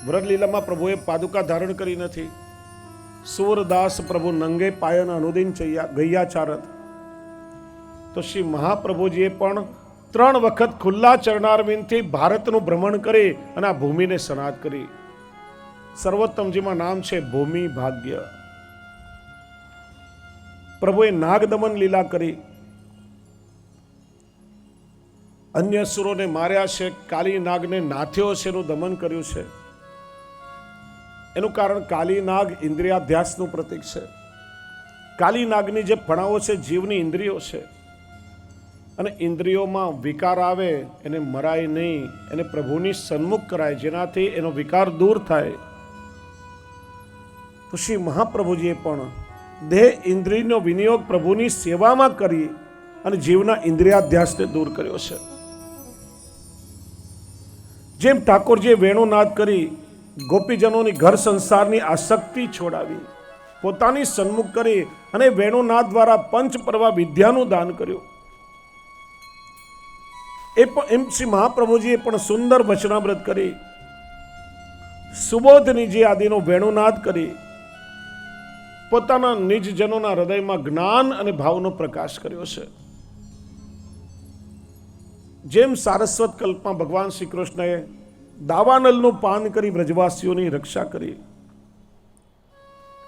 વ્રતલીલામાં પ્રભુએ પાદુકા ધારણ કરી નથી. સૂરદાસ પ્રભુ નંગે પાયન અનુદિન ગયા ચારત. તો શ્રી મહાપ્રભુજીએ પણ 3 વખત ખુલ્લા ચરણારવિંદથી ભારતનું ભ્રમણ કરી અને આ ભૂમિને સનાત કરી. સર્વોત્તમજીમાં નામ છે ભૂમિ ભાગ્ય. પ્રભુએ નાગદમન લીલા કરી, અન્ય અસુરોને માર્યા છે, કાલી નાગને નાથ્યો છે, એનું દમન કર્યું છે. એનું કારણ કાલી નાગ ઇન્દ્રિયાધ્યાસનું પ્રતીક છે. કાલી નાગની જે ફણાઓ છે જીવની ઇન્દ્રિયો છે, અને ઇન્દ્રિયોમાં વિકાર આવે એને મરાય નહીં, એને પ્રભુની સન્મુખ કરાય, જેનાથી એનો વિકાર દૂર થાય. તો શ્રી મહાપ્રભુજીએ પણ દેહ ઇન્દ્રિયનો વિનિયોગ પ્રભુની સેવામાં કરી અને જીવના ઇન્દ્રિયાધ્યાસને દૂર કર્યો છે. જેમ ઠાકોરજીએ વેણુનાદ કરી ગોપીજનોની ઘર સંસારની આસક્તિ છોડાવી, પોતાની સન્મુખ કરી અને વેણુનાદ દ્વારા પંચપર્વા વિદ્યાનું દાન કર્યું, એમ શ્રી મહાપ્રભુજીએ પણ સુંદર વચનામૃત કરી, સુબોધનીજી આદિનો વેણુનાદ કરી, પોતાના નિજજનોના હૃદયમાં જ્ઞાન અને ભાવનો પ્રકાશ કર્યો છે. જેમ સારસ્વત કલ્પમાં ભગવાન શ્રી કૃષ્ણએ દાવાનલનું પાન કરી વ્રજવાસીઓની રક્ષા કરી,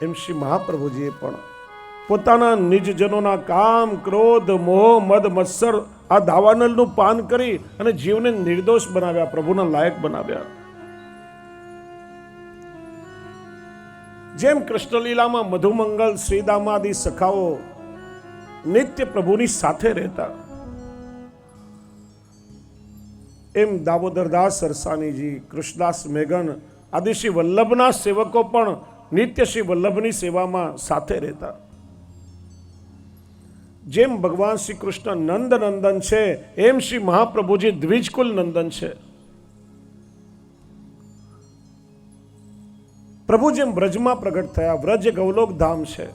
એમ શ્રી મહાપ્રભુજીએ પણ પોતાના નિજજનોના કામ, ક્રોધ, મોહ, મદ, મત્સર આ દાવાનલનું પાન કરી અને જીવને નિર્દોષ બનાવ્યા, પ્રભુના લાયક બનાવ્યા. જેમ કૃષ્ણલીલામાં મધુમંગલ, શ્રીદામાદિ સખાઓ નિત્ય પ્રભુની સાથે રહેતા, એમ દામોદરદાસ સરસાનીજી, કૃષ્ણદાસ મેઘન આદિ શ્રી વલ્લભના સેવકો પણ નિત્ય શ્રી વલ્લભની સેવામાં સાથે રહેતા. જેમ ભગવાન શ્રી કૃષ્ણ નંદ નંદન છે, એમ શ્રી મહાપ્રભુજી દ્વિજકુલ નંદન છે. પ્રભુ જેમ વ્રજમાં પ્રગટ થયા, વ્રજ ગૌલોક ધામ છે,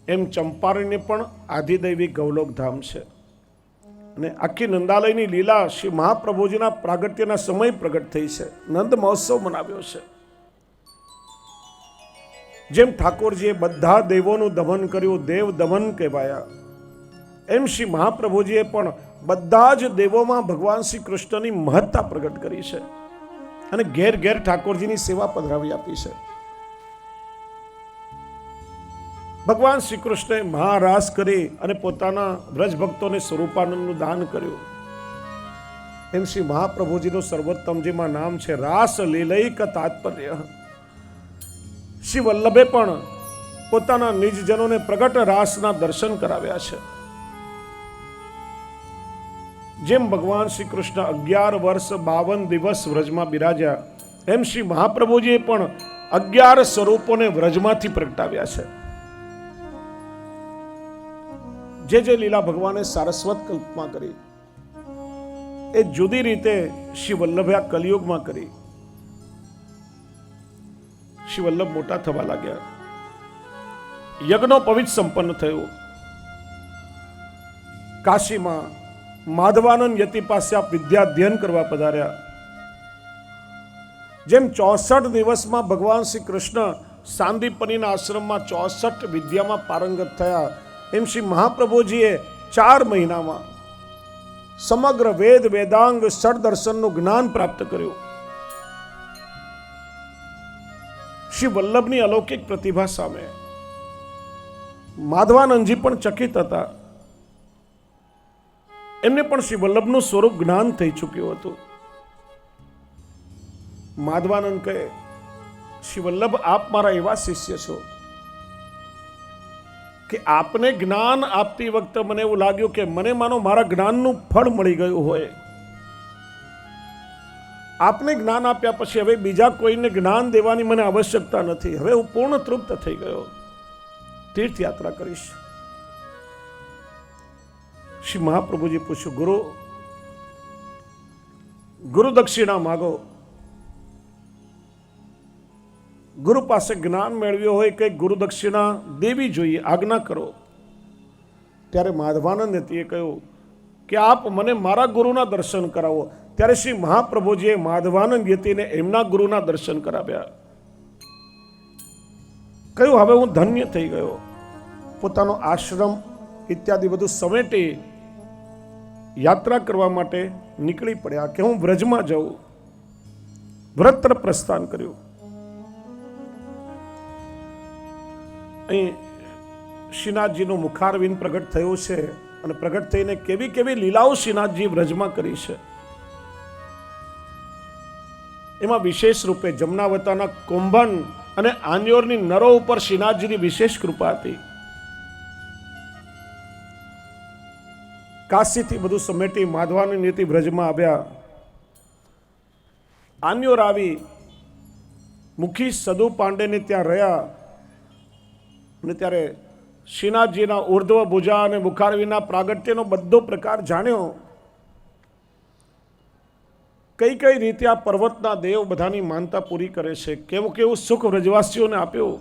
એમ ચંપારણ્ય પણ આધિદૈવી ગૌલોક ધામ છે. અને આખી નંદાલયની લીલા શ્રી મહાપ્રભુજીના પ્રાગટ્યના સમય પ્રગટ થઈ છે. નંદ મહોત્સવ મનાવ્યો છે. જેમ ઠાકોરજીએ બધા દેવોનું દમન કર્યું, દેવ દમન કહેવાયા, એમ શ્રી મહાપ્રભુજીએ પણ બધા જ દેવોમાં ભગવાન શ્રી કૃષ્ણની મહત્તા પ્રગટ કરી છે અને ઘેર ઘેર ઠાકોરજીની સેવા પધરાવી આપી છે. ભગવાન શ્રી કૃષ્ણએ મહારાસ કરી અને પોતાના વ્રજ ભક્તોને સ્વરૂપાનંદનું દાન કર્યું. એમ શ્રી મહાપ્રભુજીનું સર્વોત્તમજીમાં નામ છે રાસ લીલૈક તાત્પર્ય. શ્રી વલ્લભે પણ પોતાના નિજજનોને પ્રગટ રાસના દર્શન કરાવ્યા છે. જેમ ભગવાન શ્રી કૃષ્ણ 11 વર્ષ 52 દિવસ વ્રજમાં બિરાજ્યા, એમ શ્રી મહાપ્રભુજીએ પણ 11 સ્વરૂપોને વ્રજમાંથી પ્રગટાવ્યા છે. જે લીલા ભગવાને સારસ્વત કલ્પમાં કરી, એ જુદી રીતે શ્રી વલ્લભે આ કલિયુગમાં કરી. શ્રી વલ્લભ મોટા થવા લાગ્યા, યજ્ઞો પવિત્ર સંપન્ન થયું. કાશીમાં માધવાનંદ યતિ પાસે આપ વિદ્યા અધ્યયન કરવા પધાર્યા. જેમ 64 દિવસમાં ભગવાન શ્રી કૃષ્ણ સાંદીપનીના આશ્રમમાં 64 વિદ્યામાં પારંગત થયા, એમ શ્રી મહાપ્રભુજીએ 4 મહિનામાં સમગ્ર વેદ વેદાંગ ષડદર્શનનું જ્ઞાન પ્રાપ્ત કર્યું. શ્રી વલ્લભની અલૌકિક પ્રતિભા સામે માધવાનંદજી પણ ચકિત હતા. એમને પણ શ્રી વલ્લભનું સ્વરૂપ જ્ઞાન થઈ ચૂક્યું હતું. માધવાનંદ કહે, શ્રી વલ્લભ, આપ મારા એવા શિષ્ય છો કે આપને જ્ઞાન આપતી વખતે મને એવું લાગ્યું કે મને માનો મારા જ્ઞાનનું ફળ મળી ગયું હોય. આપને જ્ઞાન આપ્યા પછી હવે બીજા કોઈને જ્ઞાન દેવાની મને આવશ્યકતા નથી. હવે હું પૂર્ણ તૃપ્ત થઈ ગયો, તીર્થયાત્રા કરીશ. શ્રી મહાપ્રભુજી પૂછ્યું, ગુરુ દક્ષિણા માગો. ગુરુ પાસે જ્ઞાન મેળવ્યો હોય કે ગુરુ દક્ષિણા દેવી જોઈએ, આજ્ઞા કરો. ત્યારે માધવાનંદ યતિએ કહ્યું કે આપ મને મારા ગુરુના દર્શન કરાવો. ત્યારે શ્રી મહાપ્રભુજીએ માધવાનંદ યતિને એમના ગુરુના દર્શન કરાવ્યા. કહ્યું હવે હું ધન્ય થઈ ગયો. પોતાનો આશ્રમ ઇત્યાદિ બધું સમેટી યાત્રા કરવા માટે નીકળી પડ્યા કે હું વ્રજમાં જાઉં. વ્રત પ્રસ્થાન કર્યું. અહીં શ્રીનાથજીનું મુખારવિંદ પ્રગટ થયું છે અને પ્રગટ થઈને કેવી કેવી લીલાઓ શ્રીનાથજી વ્રજમાં કરી છે. એમાં વિશેષ રૂપે જમનાવતાના કુંભન અને આંજોરની નરો ઉપર શ્રીનાથજીની વિશેષ કૃપા હતી. કાશીથી બધું સમેટી માધવાની નીતિ વ્રજમાં આવ્યા. આન્યોર આવી મુખી સદુ પાંડેને ત્યાં રહ્યા અને ત્યારે શ્રીનાથજીના ઉર્ધ્વ ભુજા અને મુખારવીના પ્રાગટ્યનો બધો પ્રકાર જાણ્યો. કઈ કઈ રીતે આ પર્વતના દેવ બધાની માનતા પૂરી કરે છે, કેવું કેવું સુખ વ્રજવાસીઓને આપ્યું,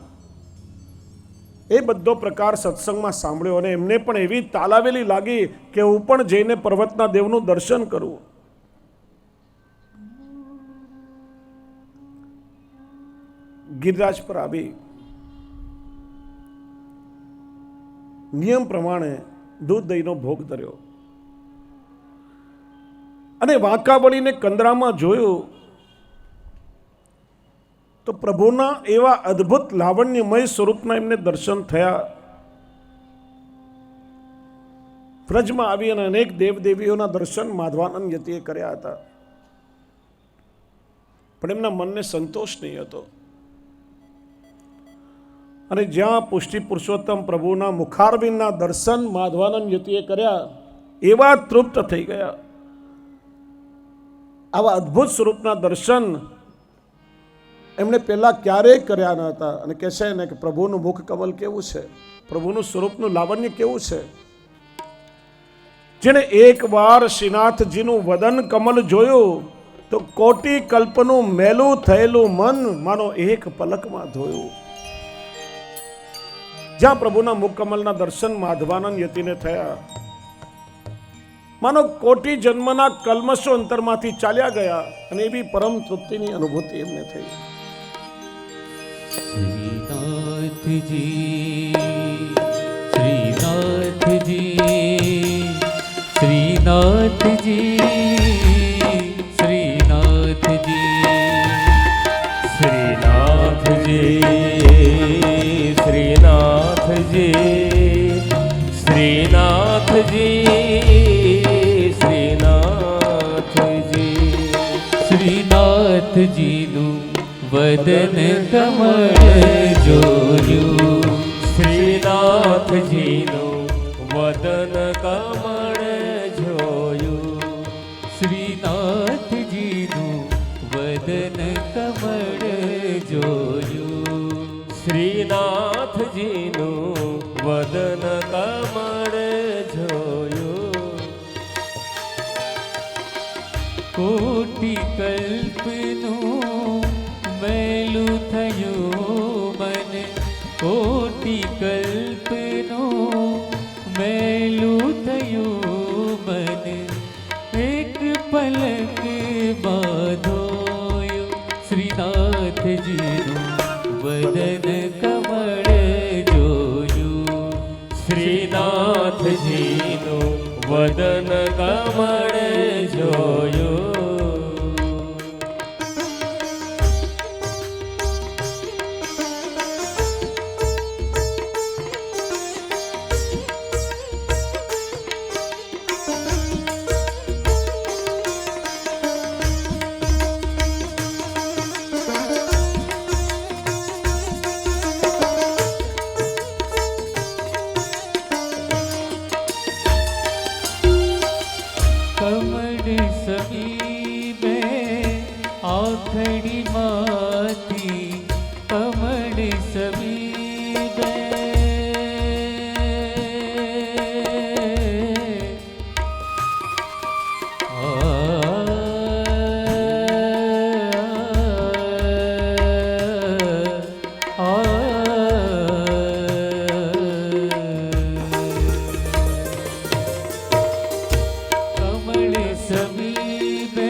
એ બધો પ્રકાર સત્સંગમાં સાંભળ્યો અને એમને પણ એવી તાલાવેલી લાગી કે હું પણ જઈને પર્વતના દેવનું દર્શન કરું. ગિરિરાજ પર આવી નિયમ પ્રમાણે દૂધ દહીંનો ભોગ ધર્યો અને વાંકા વળીને કંદરામાં જોયું તો પ્રભુના એવા અદ્ભુત લાવણ્યમય સ્વરૂપના એમને દર્શન થયા. વ્રજમાં આવી અને અનેક દેવદેવીઓના દર્શન માધવાનંદ યતિએ કર્યા હતા, પણ એમના મનને સંતોષ નહીં હતો. અને જ્યાં પુષ્ટિ પુરુષોત્તમ પ્રભુના મુખારવિંદના દર્શન માધવાનંદ યતિએ કર્યા એવા તૃપ્ત થઈ ગયા. આવા અદ્ભુત સ્વરૂપના દર્શન એમણે પહેલા ક્યારેય કર્યા ન હતા. અને કહેશે ને કે પ્રભુનું મુખ કમલ કેવું છે, પ્રભુનું સ્વરૂપનું લાવણ્ય કેવું છે. જેને એક વાર શ્રીનાથજીનું વદન કમલ જોયું તો કોટી કલ્પનું મેલું થયેલું મન માનો એક પલકમાં ધોયું. જ્યાં પ્રભુના મુખ કમલના દર્શન માધવાનંદ યતિને થયા, માનો કોટી જન્મના કલ્મશો અંતરમાંથી ચાલ્યા ગયા અને એવી પરમ તૃપ્તિની અનુભૂતિ એમને થઈ. શ્રીનાથજી શ્રીનાથજી શ્રીનાથજી શ્રીનાથજી શ્રીનાથજી શ્રીનાથજી શ્રીનાથજી શ્રીનાથજીનું વદન કમળ જોયું, શ્રીનાથજીનું વદન કમળ જોયું, શ્રીનાથજીનું વદન કમળ જોયું, શ્રીનાથજીનું વદન કમળ જોયું. કોટી કલ્પનું મેલું થયું મન, કોટી કલ્પનું મેલું થયું મન, એક પલક બાંધોયું, શ્રીનાથજીનું વદન કમળ જોયું, શ્રીનાથજીનું વદન કમળ જોયું. કમળ સમીપે આખડી માતી, કમળ સમીપે સમીપે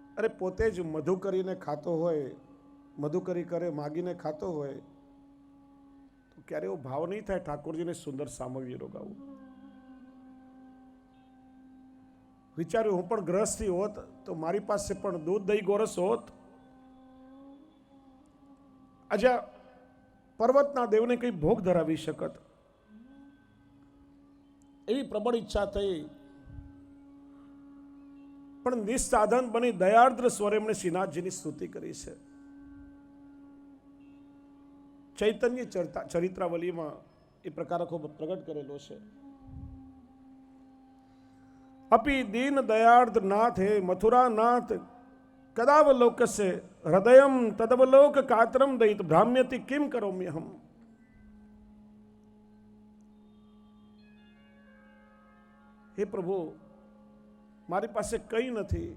અરે પોતે જ મધુ કરીને ખાતો હોય, મધુકરી કરે માગીને ખાતો હોય તો ક્યારે એવો ભાવ નહીં થાય ઠાકોરજીને સુંદર સામગ્રી રોગાવું. વિચાર્યું હું પણ ગ્રહસ્થી હોત તો મારી પાસે પણ દૂધ દહીં ગોરસ હોત. આજે પર્વતના દેવને કઈ ભોગ ધરાવી શકત, એવી પ્રબળ ઈચ્છા થઈ. પણ નિસ્સાધન બની દયાર્દ્ર સ્વરે એમણે શ્રીનાથજીની સ્તુતિ કરી છે. ચૈતન્ય ચરિત્રાવલીમાં એ પ્રકાર ખૂબ પ્રગટ કરેલો છે. અપી દીન દયાર્ધ નાથ હે મથુરા નાથ કદાવલોકસે હૃદયમ તદવલોક કાતરમ દયિત ભ્રામ્યતિ કિમ કરોમ્યહમ. હે પ્રભુ, મારી પાસે કંઈ નથી,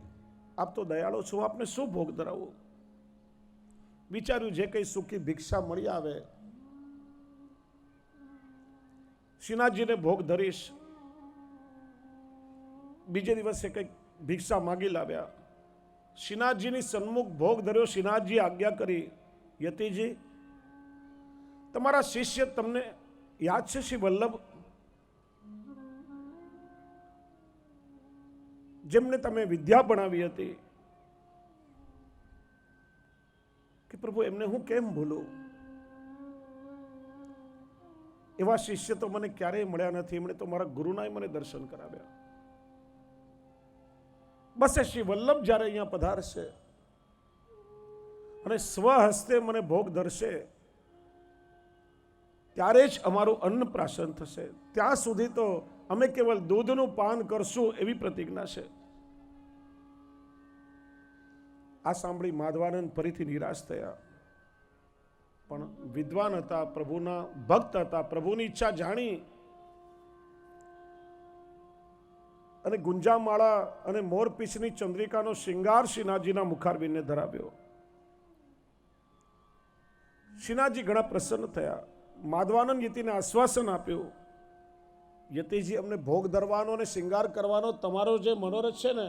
આપ તો દયાળુ છો, આપને શું ભોગ ધરાવું? વિચાર્યું જે કંઈ સુખી ભિક્ષા મળી આવે શ્રીનાથજીને ભોગ ધરીશ. બીજે દિવસે કંઈક ભિક્ષા માગી લાવ્યા, શ્રીનાથજીની સન્મુખ ભોગ ધર્યો. શ્રીનાથજી આજ્ઞા કરી, યતિજી તમારા શિષ્ય તમને યાદ છે શ્રી વલ્લભ, જેમને તમે વિદ્યા ભણાવી હતી? કે પ્રભુ એમને હું કેમ ભૂલું? એવા શિષ્ય તો મને ક્યારેય મળ્યા નથી, એમણે તો મારા ગુરુનાય મને દર્શન કરાવ્યા. બસ એ શ્રી વલ્લભ જ્યારે અહીંયા પધારશે અને સ્વહસ્તે મને ભોગ ધરશે ત્યારે જ અમારું અન્ન પ્રાશન થશે. ત્યાં સુધી તો અમે કેવલ દૂધનું પાન કરશું એવી પ્રતિજ્ઞા છે. આ સાંભળી માધવાનંદ ફરીથી નિરાશ થયા. પણ વિદ્વાન હતા, પ્રભુના ભક્ત હતા, પ્રભુની ઈચ્છા જાણી અને ગુંજામાળા અને મોરપીછની ચંદ્રિકાનો શિંગાર શ્રીનાથજીના મુખારબિંદને ધરાવ્યો. શ્રીનાથજી ઘણા પ્રસન્ન થયા. માધવાનંદ યતિને આશ્વાસન આપ્યું, યતિજી અમને ભોગ ધરવાનો અને શિંગાર કરવાનો તમારો જે મનોરથ છે ને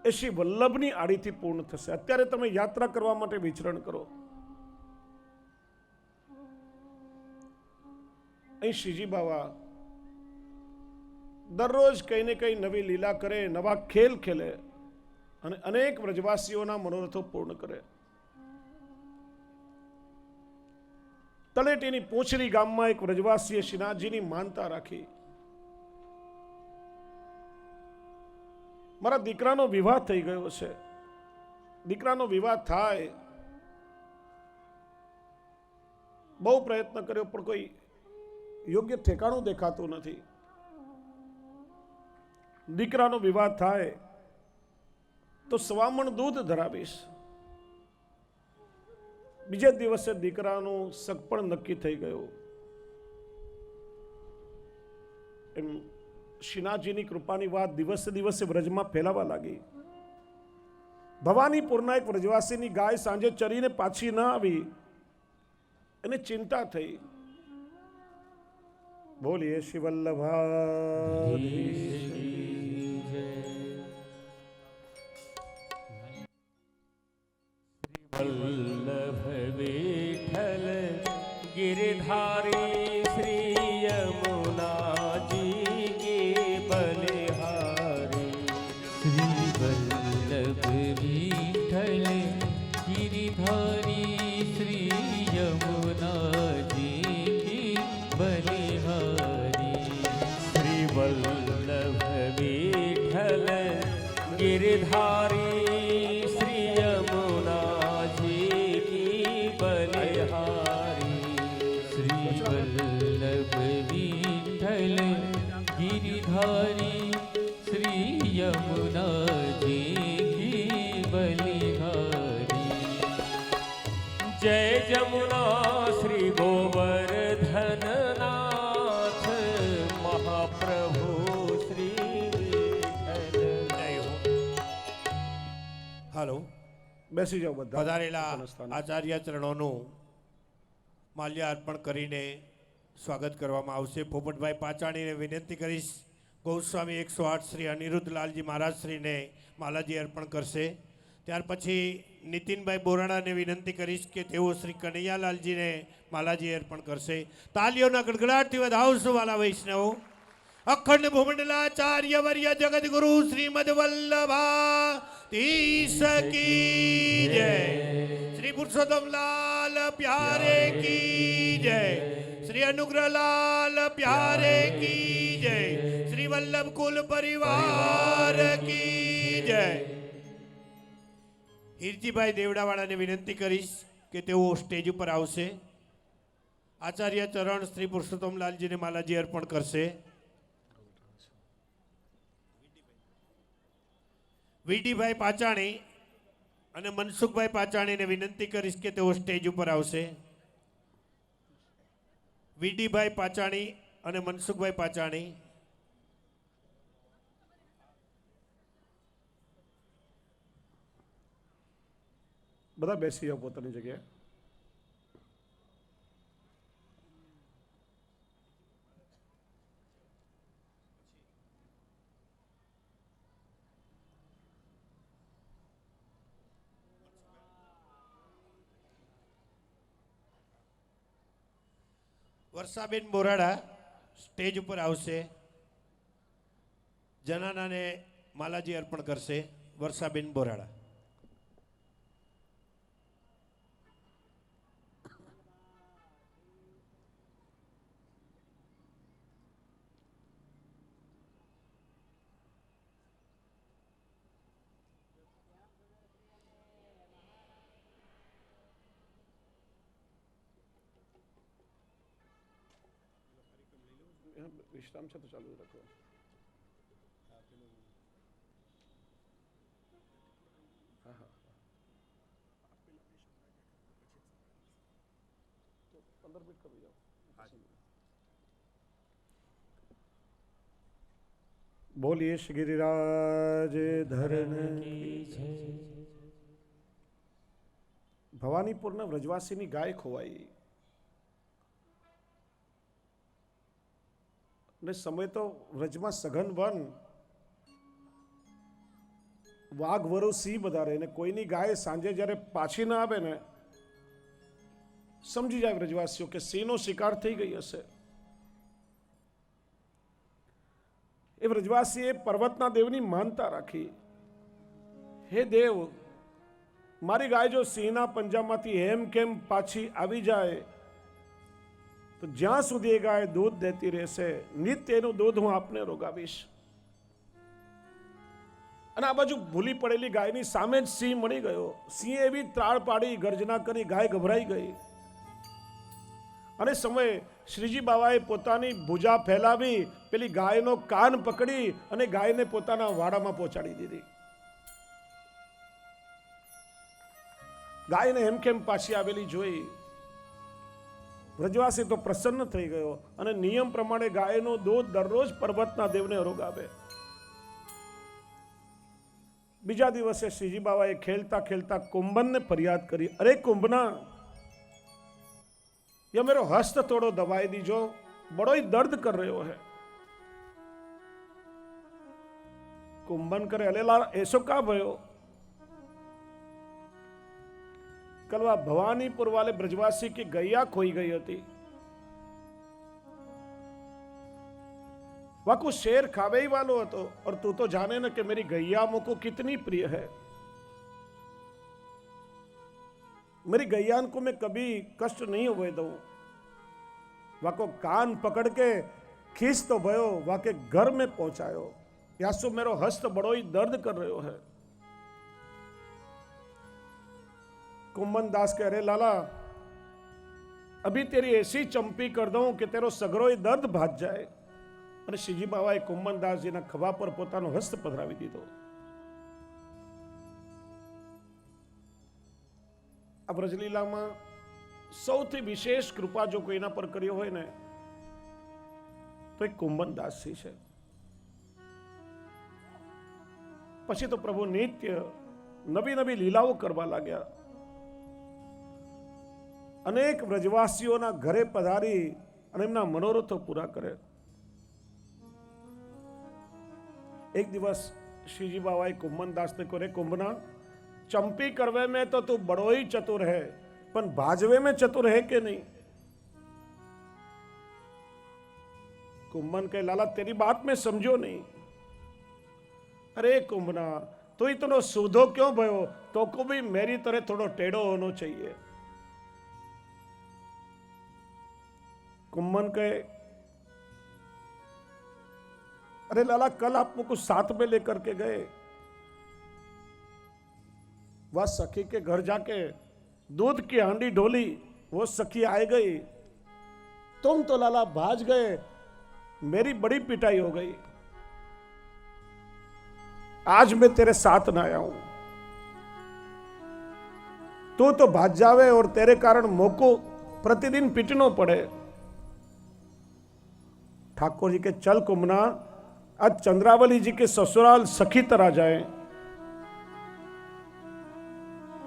એ શ્રી વલ્લભની આડીથી પૂર્ણ થશે. અત્યારે તમે યાત્રા કરવા માટે વિચરણ કરો. અહીં શ્રીજી બાવા દરરોજ કઈ ને કઈ નવી લીલા કરે, નવા ખેલ ખેલે અને અનેક વ્રજવાસીઓના મનોરથો પૂર્ણ કરે. તળેટીની પોછરી ગામમાં એક વ્રજવાસીએ શ્રીનાથજીની માનતા રાખી, મારા દીકરાનો વિવાહ થઈ ગયો છે, દીકરાનો વિવાહ થાય. બહુ પ્રયત્ન કર્યો પણ કોઈ યોગ્ય ઠેકાણું દેખાતું નથી. દીકરાનો વિવાહ થાય તો સવામણ દૂધ ધરાવીશ. બીજે દિવસે દીકરાનું સગપણ નક્કી થઈ ગયું. એમ શ્રીનાથજીની કૃપાની વાત દિવસે દિવસે વ્રજમાં ફેલાવા લાગી. ભવાનીપુરના એક વ્રજવાસીની ગાય સાંજે ચરીને પાછી ન આવી, એને ચિંતા થઈ. બોલીએ શ્રી વલ્લભાધીશ. વલ્લભ વિઠ્ઠલ गिरधारी श्री यमुनाजी के बलिहारी. श्री वल्लभ विठ्ठल गिरिधारी श्री यमुनाजी की बलिहारी. श्री वल्लभ विठ्ठल गिरधारी श्री यमुनाजी की बलिहारी. श्री वल्लभ विठ्ठल गिरिधारी श्री यमुनाजी की बलिहारी. जय जमुना श्री गोवर्धन नाथ महाप्रभु श्री विठ्ठल. जय हो. હાલો, બેસી જાઓ બધા. પધારેલા સ્થાને. આચાર્ય ચરણોનું માલ્ય અર્પણ કરીને સ્વાગત કરવામાં આવશે. પોપટભાઈ પાચાણીને વિનંતી કરીશ ગૌસ્વામી 108 શ્રી અનિરુદ્ધ લાલજી મહારાજ શ્રીને માલાજી અર્પણ કરશે. ત્યાર પછી નીતિનભાઈ બોરાડાને વિનંતી કરીશ કે તેઓ શ્રી કનૈયાલાલજીને માલાજી અર્પણ કરશે. તાલીઓના ગડગડાટથી વધાવશો વાલા વૈષ્ણવો. અખંડ ભૂમંડલાચાર્ય વર્ય જગત ગુરુ શ્રીમદ વલ્લભા તીસ કી જય. શ્રી પુરુષોત્તમ લાલ પ્યારે કી જય. શ્રી અનુગ્રહલાલ પ્યારે કી જય. શ્રી વલ્લભ કુલ પરિવાર કી જય. હિરજીભાઈ દેવડાવાળાને વિનંતી કરીશ કે તેઓ સ્ટેજ ઉપર આવશે. આચાર્ય ચરણ શ્રી પુરુષોત્તમ લાલજીને માલાજી અર્પણ કરશે. વીડીભાઈ પાચાણી અને મનસુખભાઈ પાચાણીને વિનંતી કરીશ કે તેઓ સ્ટેજ ઉપર આવશે. વીડીભાઈ પાચાણી અને મનસુખભાઈ પાચાણી. બધા બેસી જાઓ પોતાની જગ્યાએ. વર્ષાબેન બોરાડા સ્ટેજ ઉપર આવશે. જનાનાને માલાજી અર્પણ કરશે. વર્ષાબેન બોરાડા. વિશ્રામ છે તો ચાલુ રાખો. તો 15 મિનિટ કરી જાઓ. બોલીએ શ્રી ગિરિરાજ ધરણ કી જય. ભવાનીપુરના વ્રજવાસીની ગાય ખોવાઈ ને સમય તો વ્રજમાં સઘન વન, વાઘ વરુ સિંહ બધા રહે ને કોઈની ગાય સાંજે જ્યારે પાછી ના આવે ને સમજી જાય વ્રજવાસીઓ કે સિંહનો શિકાર થઈ ગઈ હશે. એ વ્રજવાસીએ પર્વતના દેવની માનતા રાખી, હે દેવ, મારી ગાય જો સિંહના પંજામાંથી હેમ કેમ પાછી આવી જાય તો જ્યાં સુધી એ ગાય દૂધ દેતી રહેશે નિત્ય એનું દૂધ હું આપને રોગાવીશ. અને આ બાજુ ભૂલી પડેલી ગાયની સામે જ સિંહ મળી ગયો. સિંહે એવી ત્રાળ પાડી, ગર્જના કરી, ગાય ગભરાઈ ગઈ. અને સમયે શ્રીજી બાવાએ પોતાની ભુજા ફેલાવી પેલી ગાયનો કાન પકડી અને ગાયને પોતાના વાડામાં પહોંચાડી દીધી. ગાયને હેમખેમ પાછી આવેલી જોઈ વ્રજવાસી તો પ્રસન્ન થઈ ગયો અને નિયમ પ્રમાણે ગાયનું દૂધ દરરોજ પર્વતના દેવને રોગાવે. બીજા દિવસે શ્રીજી બાવાએ ખેલતા ખેલતા કુંભનને ફરિયાદ કરી, અરે કુંભના, ये मेरा हस्त थोड़ो दबाई दीजो, बड़ो ही दर्द कर रहे हो है. कुंभन करे, अले लाल ऐसो का भयो? कल वह भवानीपुर वाले ब्रजवासी की गैया खोई गई थी. वह को शेर खावे ही वालो હતો और तू तो जाने ना कि मेरी गैया मुझको कितनी प्रिय है. मेरी गैया को मैं कभी कष्ट नहीं हुए दूं. वह को कान पकड़ के खींच तो भयो, वह के घर में पहुंचायो. यासु मेरो हस्त बड़ो ही दर्द कर रहे हो है. कुंभन दास कह रहे, लाला अभी तेरी ऐसी चंपी कर दूं कि तेरो सगरो ही दर्द भाग जाए. અને શ્રીજી બાવાએ કુંભનદાસજીના ખભા પર પોતાનો હસ્ત પધરાવી દીધો. આ વ્રજલીલામાં સૌથી વિશેષ કૃપા જો કોઈના પર કર્યો હોય ને તો એક કુંભનદાસજી છે. પછી તો પ્રભુ નિત્ય નવી નવી લીલાઓ કરવા લાગ્યા. અનેક વ્રજવાસીઓના ઘરે પધારી અને એમના મનોરથો પૂરા કરે. एक दिवस श्रीजी बाबाए कुंभनदास ने को रे कुंभना, चंपी करवे में तो तू बड़ो ही चतुर है, पण भाजवे में चतुर है कि नहीं? कुंभन के लाला तेरी बात में समझो नहीं। अरे कुंभना, तो इतनो सूधो क्यों भयो? तो को भी मेरी तरह थोड़ो टेढ़ो होना चाहिए। कुंभन के, अरे लाला कल आप मुझको साथ में लेकर के गए, वह सखी के घर जाके दूध की हांडी ढोली, वो सखी आ गई, तुम तो लाला भाज गए, मेरी बड़ी पिटाई हो गई। आज मैं तेरे साथ ना आया हूं, तू तो भाज जावे और तेरे कारण मोको प्रतिदिन पीटनो पड़े। ठाकुर जी के चल कुंभना, आज चंद्रावली जी के ससुराल सखी तरह जाए।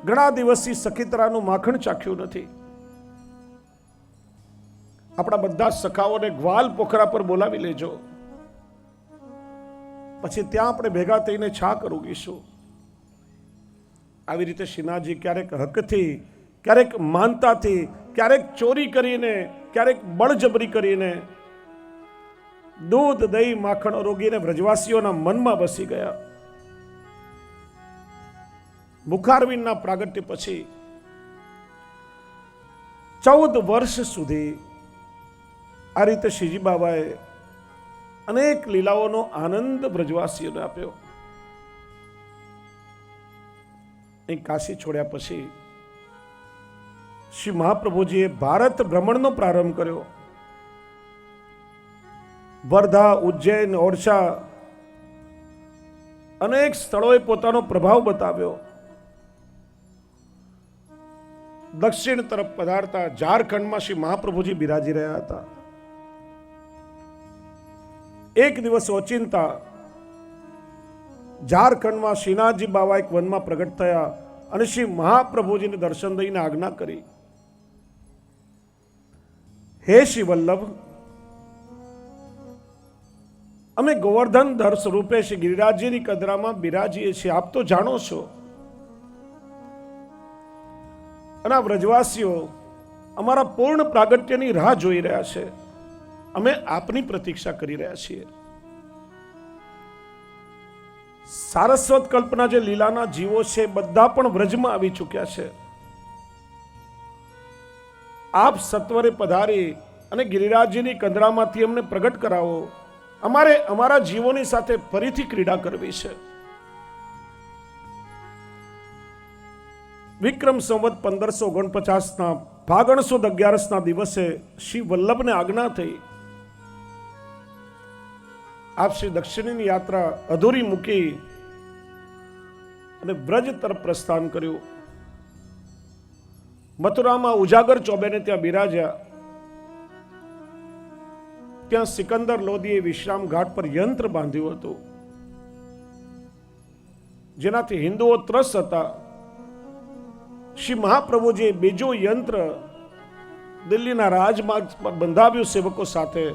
घણા દિવસથી સખી તરાનું માખણ ચાખ્યું નથી। આપણા બધા સખાઓને ગ્વાલ પોખરા પર બોલાવી લેજો, પછી ત્યાં આપણે ભેગા થઈને છા કરુગીશું। આવી રીતે શ્રીનાથજી ક્યારેક હકથી, ક્યારેક માનતાથી, ક્યારેક ચોરી કરીને, ક્યારેક બળજબરી કરીને दूध दही माखण रोगीने व्रजवासीओना मनमा बसी गया। मुखारविंदना प्रागट्य पछी 14 वर्ष सुधी आ रीते श्रीजी बाबाए अनेक लीलाओनो आनंद व्रजवासीओने आप्यो। काशी छोड्या पछी श्री महाप्रभुजीए भारत भ्रमणनो प्रारंभ कर्यो। वर्धा, उज्जैन, ओरछा अनेक स्थलोए पोतानो प्रभाव बताव्यो। दक्षिण तरफ पधारता झारखंड में श्री महाप्रभुजी बिराजी रह्या हता। एक दिवस ओचिंता झारखंड में श्रीनाथजी बाबा एक वन में प्रगट थया अने श्री महाप्रभुजी ने दर्शन दईने आज्ञा करी, हे श्री वल्लभ, અમે ગોવર્ધન ધર સ્વરૂપે શ્રી ગિરિરાજજીની કદરામાં બિરાજીએ છીએ, આપ તો જાણો છો। અને આ વ્રજવાસીઓ અમારા પૂર્ણ પ્રાગટ્યની રાહ જોઈ રહ્યા છે, અમે આપની પ્રતીક્ષા કરી રહ્યા છીએ। સારસ્વત કલ્પના જે લીલાના જીવો છે બધા પણ વ્રજમાં આવી ચૂક્યા છે। આપ સત્વરે પધારી અને ગિરિરાજજીની કંદરામાંથી અમને પ્રગટ કરાવો। અમારે અમારા જીવોની સાથે ફરીથી ક્રીડા કરવી છે। વિક્રમ સંવત 1549 ફાગણ સુદ 11 દિવસે શ્રી વલ્લભને આજ્ઞા થઈ, આપ શ્રી દક્ષિણની યાત્રા અધૂરી મૂકી અને વ્રજ તરફ પ્રસ્થાન કર્યું। મથુરામાં ઉજાગર ચોબેને ત્યાં બિરાજ્યા। ત્યાં સિકંદર લોધીએ વિશ્રામ ઘાટ પર યંત્ર બાંધ્યું હતું, જેનાથી હિન્દુઓ ત્રસ્ત હતા। શ્રી મહાપ્રભુજીએ બીજું યંત્ર દિલ્હીના રાજમાર્ગ પર બંધાવ્યું સેવકો સાથે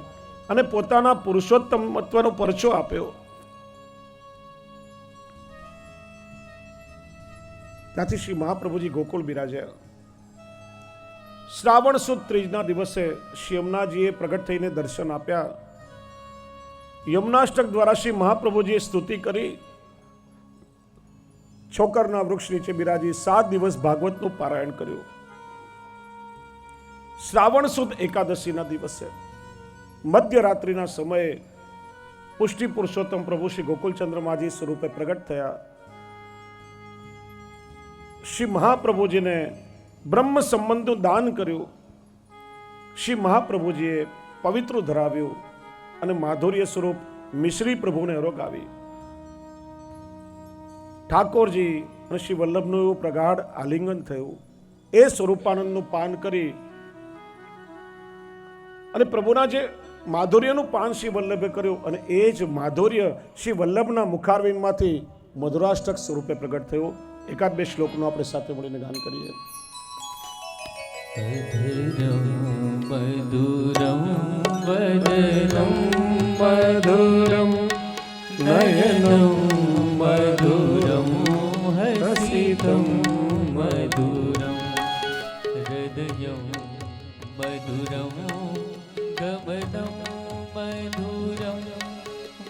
અને પોતાના પુરુષોત્તમત્વનો પરચો આપ્યો। ત્યાંથી શ્રી મહાપ્રભુજી ગોકુળ બિરાજ્યા। શ્રાવણ સુદ 3 દિવસે શ્રી યમુનાજીએ પ્રગટ થઈને દર્શન આપ્યા। યમુનાષ્ટક દ્વારા શ્રી મહાપ્રભુજીએ સ્તુતિ કરી। છોકરના વૃક્ષ નીચે બિરાજી 7 દિવસ ભાગવતનું પારાયણ કર્યું। શ્રાવણ સુદ એકાદશીના દિવસે મધ્યરાત્રિના સમયે પુષ્ટિ પુરુષોત્તમ પ્રભુ શ્રી ગોકુલચંદ્રમાજી સ્વરૂપે પ્રગટ થયા। શ્રી મહાપ્રભુજીને બ્રહ્મ સંબંધનું દાન કર્યું। શ્રી મહાપ્રભુજીએ પવિત્ર ધરાવ્યું અને માધુર્ય સ્વરૂપ મિશ્રી પ્રભુને અરોગાવી। ઠાકોરજી અને શ્રી વલ્લભનું એવું પ્રગાઢ આલિંગન થયું। એ સ્વરૂપાનંદનું પાન કરી અને પ્રભુના જે માધુર્યનું પાન શ્રી વલ્લભે કર્યું અને એ જ માધુર્ય શ્રી વલ્લભના મુખારવિંદમાંથી મધુરાષ્ટક સ્વરૂપે પ્રગટ થયું। એકાદ બે શ્લોકનું આપણે સાથે મળીને ગાન કરીએ। અધરમ મધુરમ વદનમ મધુરમ નયન મધુરમ હસિતમ મધુરમ હૃદયમ મધુરમ ગમનમ મધુરમ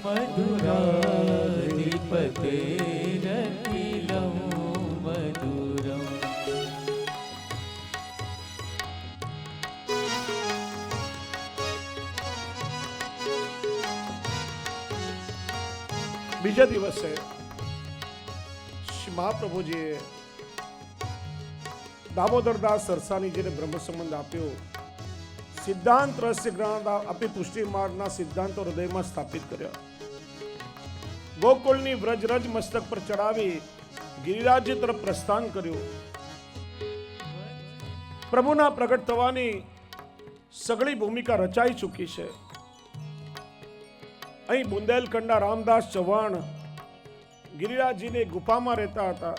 મધુરાધિપતેરખિલમ મધુરમ. બીજા દિવસે શ્રી મહાપ્રભુજીએ દામોદરદાસ સરસાનીજીને બ્રહ્મ સંબંધ આપ્યો. સિદ્ધાંત રહસ્ય જ્ઞાન આપી પુષ્ટિ માર્ગના સિદ્ધાંતો હૃદયમાં સ્થાપિત કર્યા. ગોકુળની વ્રજરજ મસ્તક પર ચડાવી ગિરિરાજ્ય તરફ પ્રસ્થાન કર્યું. પ્રભુના પ્રગટ થવાની સઘળી ભૂમિકા રચાઈ ચૂકી છે. અહીં બુંદેલખંડના રામદાસ ચૌહાણ ગિરિરાજજીને ગુફામાં રહેતા હતા.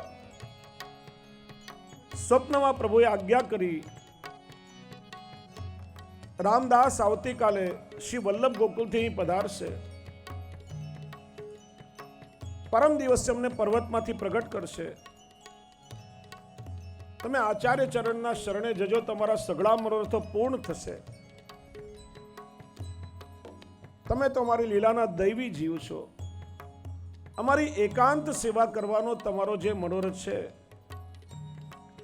સ્વપ્નમાં પ્રભુએ આજ્ઞા કરી, રામદાસ આવતીકાલે શ્રી વલ્લભ ગોકુળથી અહીં પધારશે. પરમ દિવસે અમને પર્વતમાંથી પ્રગટ કરશે. તમે આચાર્ય ચરણના શરણે જજો, તમારા સઘળા મનોરથો પૂર્ણ થશે. તમે તો અમારી લીલાના દૈવી જીવ છો. અમારી એકાંત સેવા કરવાનો તમારો જે મનોરથ છે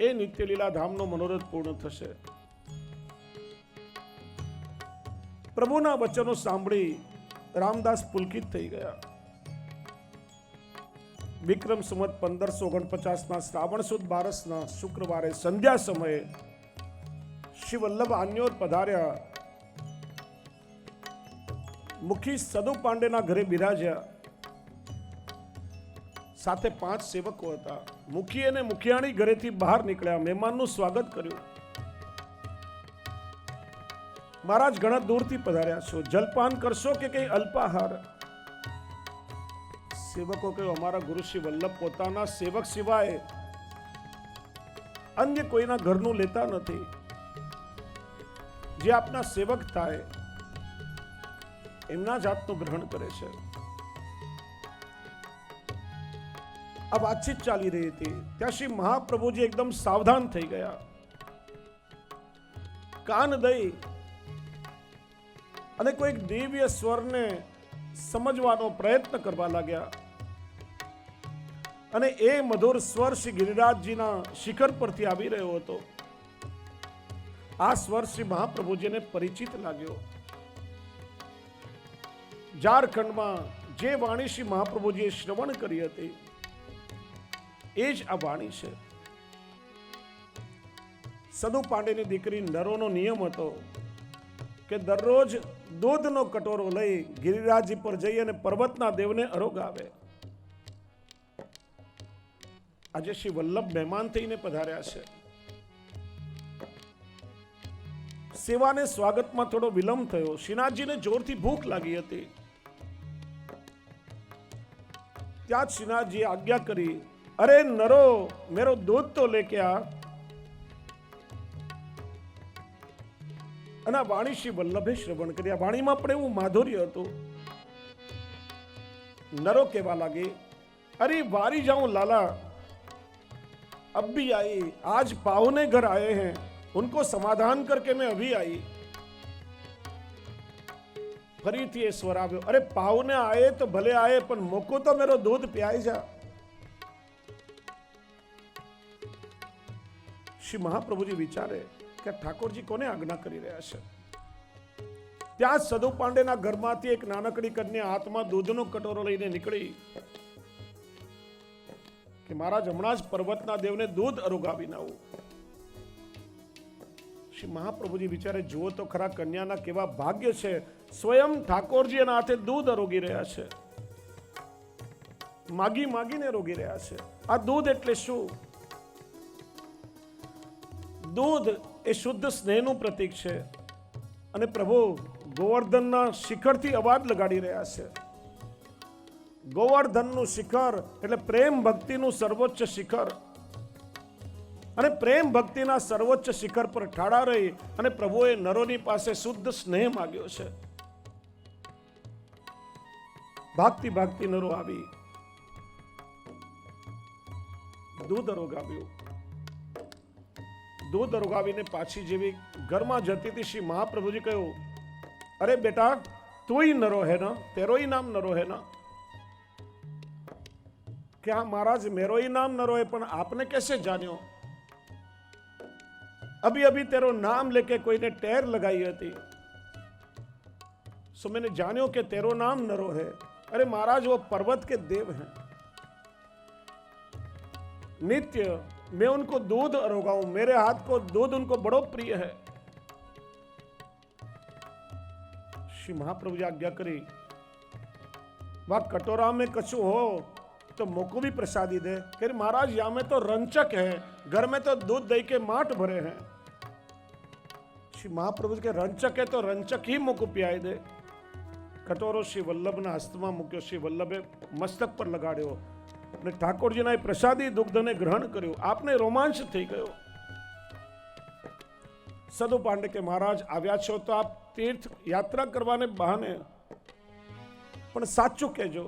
એ નિત્ય લીલા ધામનો મનોરથ પૂર્ણ થશે. પ્રભુના વચનો સાંભળી રામદાસ પુલકિત થઈ ગયા. વિક્રમ સંવત 1549 શ્રાવણ સુદ બારસના શુક્રવારે સંધ્યા સમયે શ્રી વલ્લભ આન્યોદ પધાર્યા. મુખી સદુ પાંડેના ઘરે બિરાજ્યા. સાથે 5 સેવકો હતા. મુખી અને મુખિયાણી ઘરેથી બહાર નીકળ્યા, મહેમાનનું સ્વાગત કર્યું. મહારાજ ઘણા દૂરથી પધાર્યા છો, જલપાન કરશો કે કઈ અલ્પાહાર? સેવકો કહ્યું, અમારા ગુરુ શ્રી વલ્લભ પોતાના સેવક સિવાય અન્ય કોઈના ઘરનું લેતા નથી. જે આપના સેવક થાય એમના જાતનું ગ્રહણ કરે છે. આ વાતચીત ચાલી રહી હતી ત્યાં શ્રી મહાપ્રભુજી એકદમ સાવધાન થઈ ગયા. કાન દઈ અને કોઈક દિવ્ય સ્વરને સમજવાનો પ્રયત્ન કરવા લાગ્યા. અને એ મધુર સ્વર શ્રી ગિરિરાજજીના શિખર પરથી આવી રહ્યો હતો. આ સ્વર શ્રી મહાપ્રભુજીને પરિચિત લાગ્યો. ઝારખંડમાં જે વાણી શ્રી મહાપ્રભુજીએ શ્રવણ કરી હતી એ જ આ વાણી છે. સદુ પાંડેની દીકરી નરોનો નિયમ હતો કે દરરોજ દૂધનો કટોરો લઈ ગિરિરાજજી પર જઈ અને પર્વતના દેવને આરોગાવે. આજે શ્રી વલ્લભ મહેમાન થઈને પધાર્યા છે. સેવાને સ્વાગતમાં થોડો વિલંબ થયો. શ્રીનાથજીને જોરથી ભૂખ લાગી હતી. ત્યાં જ શ્રીનાથજીએ આજ્ઞા કરી, અરે નરો, મેરો દૂધ તો લેકે આ. અને આ વાણી શ્રી વલ્લભે શ્રવણ કરી. આ વાણીમાં પણ એવું માધુર્ય હતું. નરો કહેવા લાગે, અરે વારી જાઉં લાલા, अब भी आई, आज पाहुने घर आए हैं, उनको समाधान करके मैं अभी आई. ફરીથી એ સ્વર આવ્યો, અરે પાहुने आए तो भले आए, પણ મોકો તો મેરો દૂધ પીઆઈ જા. શ્રી મહાપ્રભુજી વિચારે કે ઠાકોરજી કોને આજ્ઞા કરી રહ્યા છે. ત્યાં સદુ પાંડેના ઘરમાંથી એક નાનકડી કન્યા હાથમાં દૂધનો કટોરો લઈને નીકળી કે મહારાજ હમણાં જ પર્વતના દેવને દૂધ અરુગાવીને આવું. શ્રી મહાપ્રભુજી વિચારે, જુઓ તો ખરા કન્યાના કેવા ભાગ્ય છે, સ્વયં ઠાકોરજી એના હાથે દૂધ અરોગી રહ્યા છે. માગી માગીને રોગી રહ્યા છે. આ દૂધ એટલે શું? દૂધ એ શુદ્ધ સ્નેહનું પ્રતીક છે. અને પ્રભુ ગોવર્ધનના શિખરથી અવાજ લગાડી રહ્યા છે. ગોવર્ધનનું શિખર એટલે પ્રેમ ભક્તિનું સર્વોચ્ચ શિખર. અને પ્રેમ ભક્તિના સર્વોચ્ચ શિખર પર ઠાડા રહી અને પ્રભુએ નરોની પાસે શુદ્ધ સ્નેહ માગ્યો છે. ભાગતી ભાગતી નરો આવી દૂધ અરોગાવ્યું. દૂધ અરોગાવીને પાછી જેવી ઘરમાં જતી હતી, શ્રી મહાપ્રભુજી કહ્યું, અરે બેટા, તુંય નરો હે ના, તેરોય નામ નરો હે ના. કે હા महाराज मेरोई नाम न रोए, पण आपने कैसे जान्यो? अभी अभी तेरो नाम लेके कोई ने टेर लगाई थी, सो मैंने जान्यो कि तेरो नाम नरो है. अरे महाराज, वो पर्वत के देव हैं, नित्य मैं उनको दूध अरोगाऊं, मेरे हाथ को दूध उनको बड़ो प्रिय है. श्री महाप्रभु जी आज्ञा करी, वह कटोरा में कछु हो तो मोको भी प्रसादी दे. फिर महाराज, यहाँ में तो रंचक है, घर में तो दूध दही के माट भरे हैं. श्री महाप्रभु के रंचक है तो रंचक ही मोको पियाई दे. कटोरो श्री वल्लभના હસ્તમાં મૂક્યો, શ્રી વલ્લભે મસ્તક પર લગાડ્યો અને ઠાકોરજીના એ પ્રસાદી દુગ્ધને ગ્રહણ કર્યું. આપને રોમાંચ થઈ ગયો. સદુ પાંડે કે મહારાજ, આવ્યા છો તો આપ તીર્થ યાત્રા કરવાને બહાને, પણ સાચું કહેજો,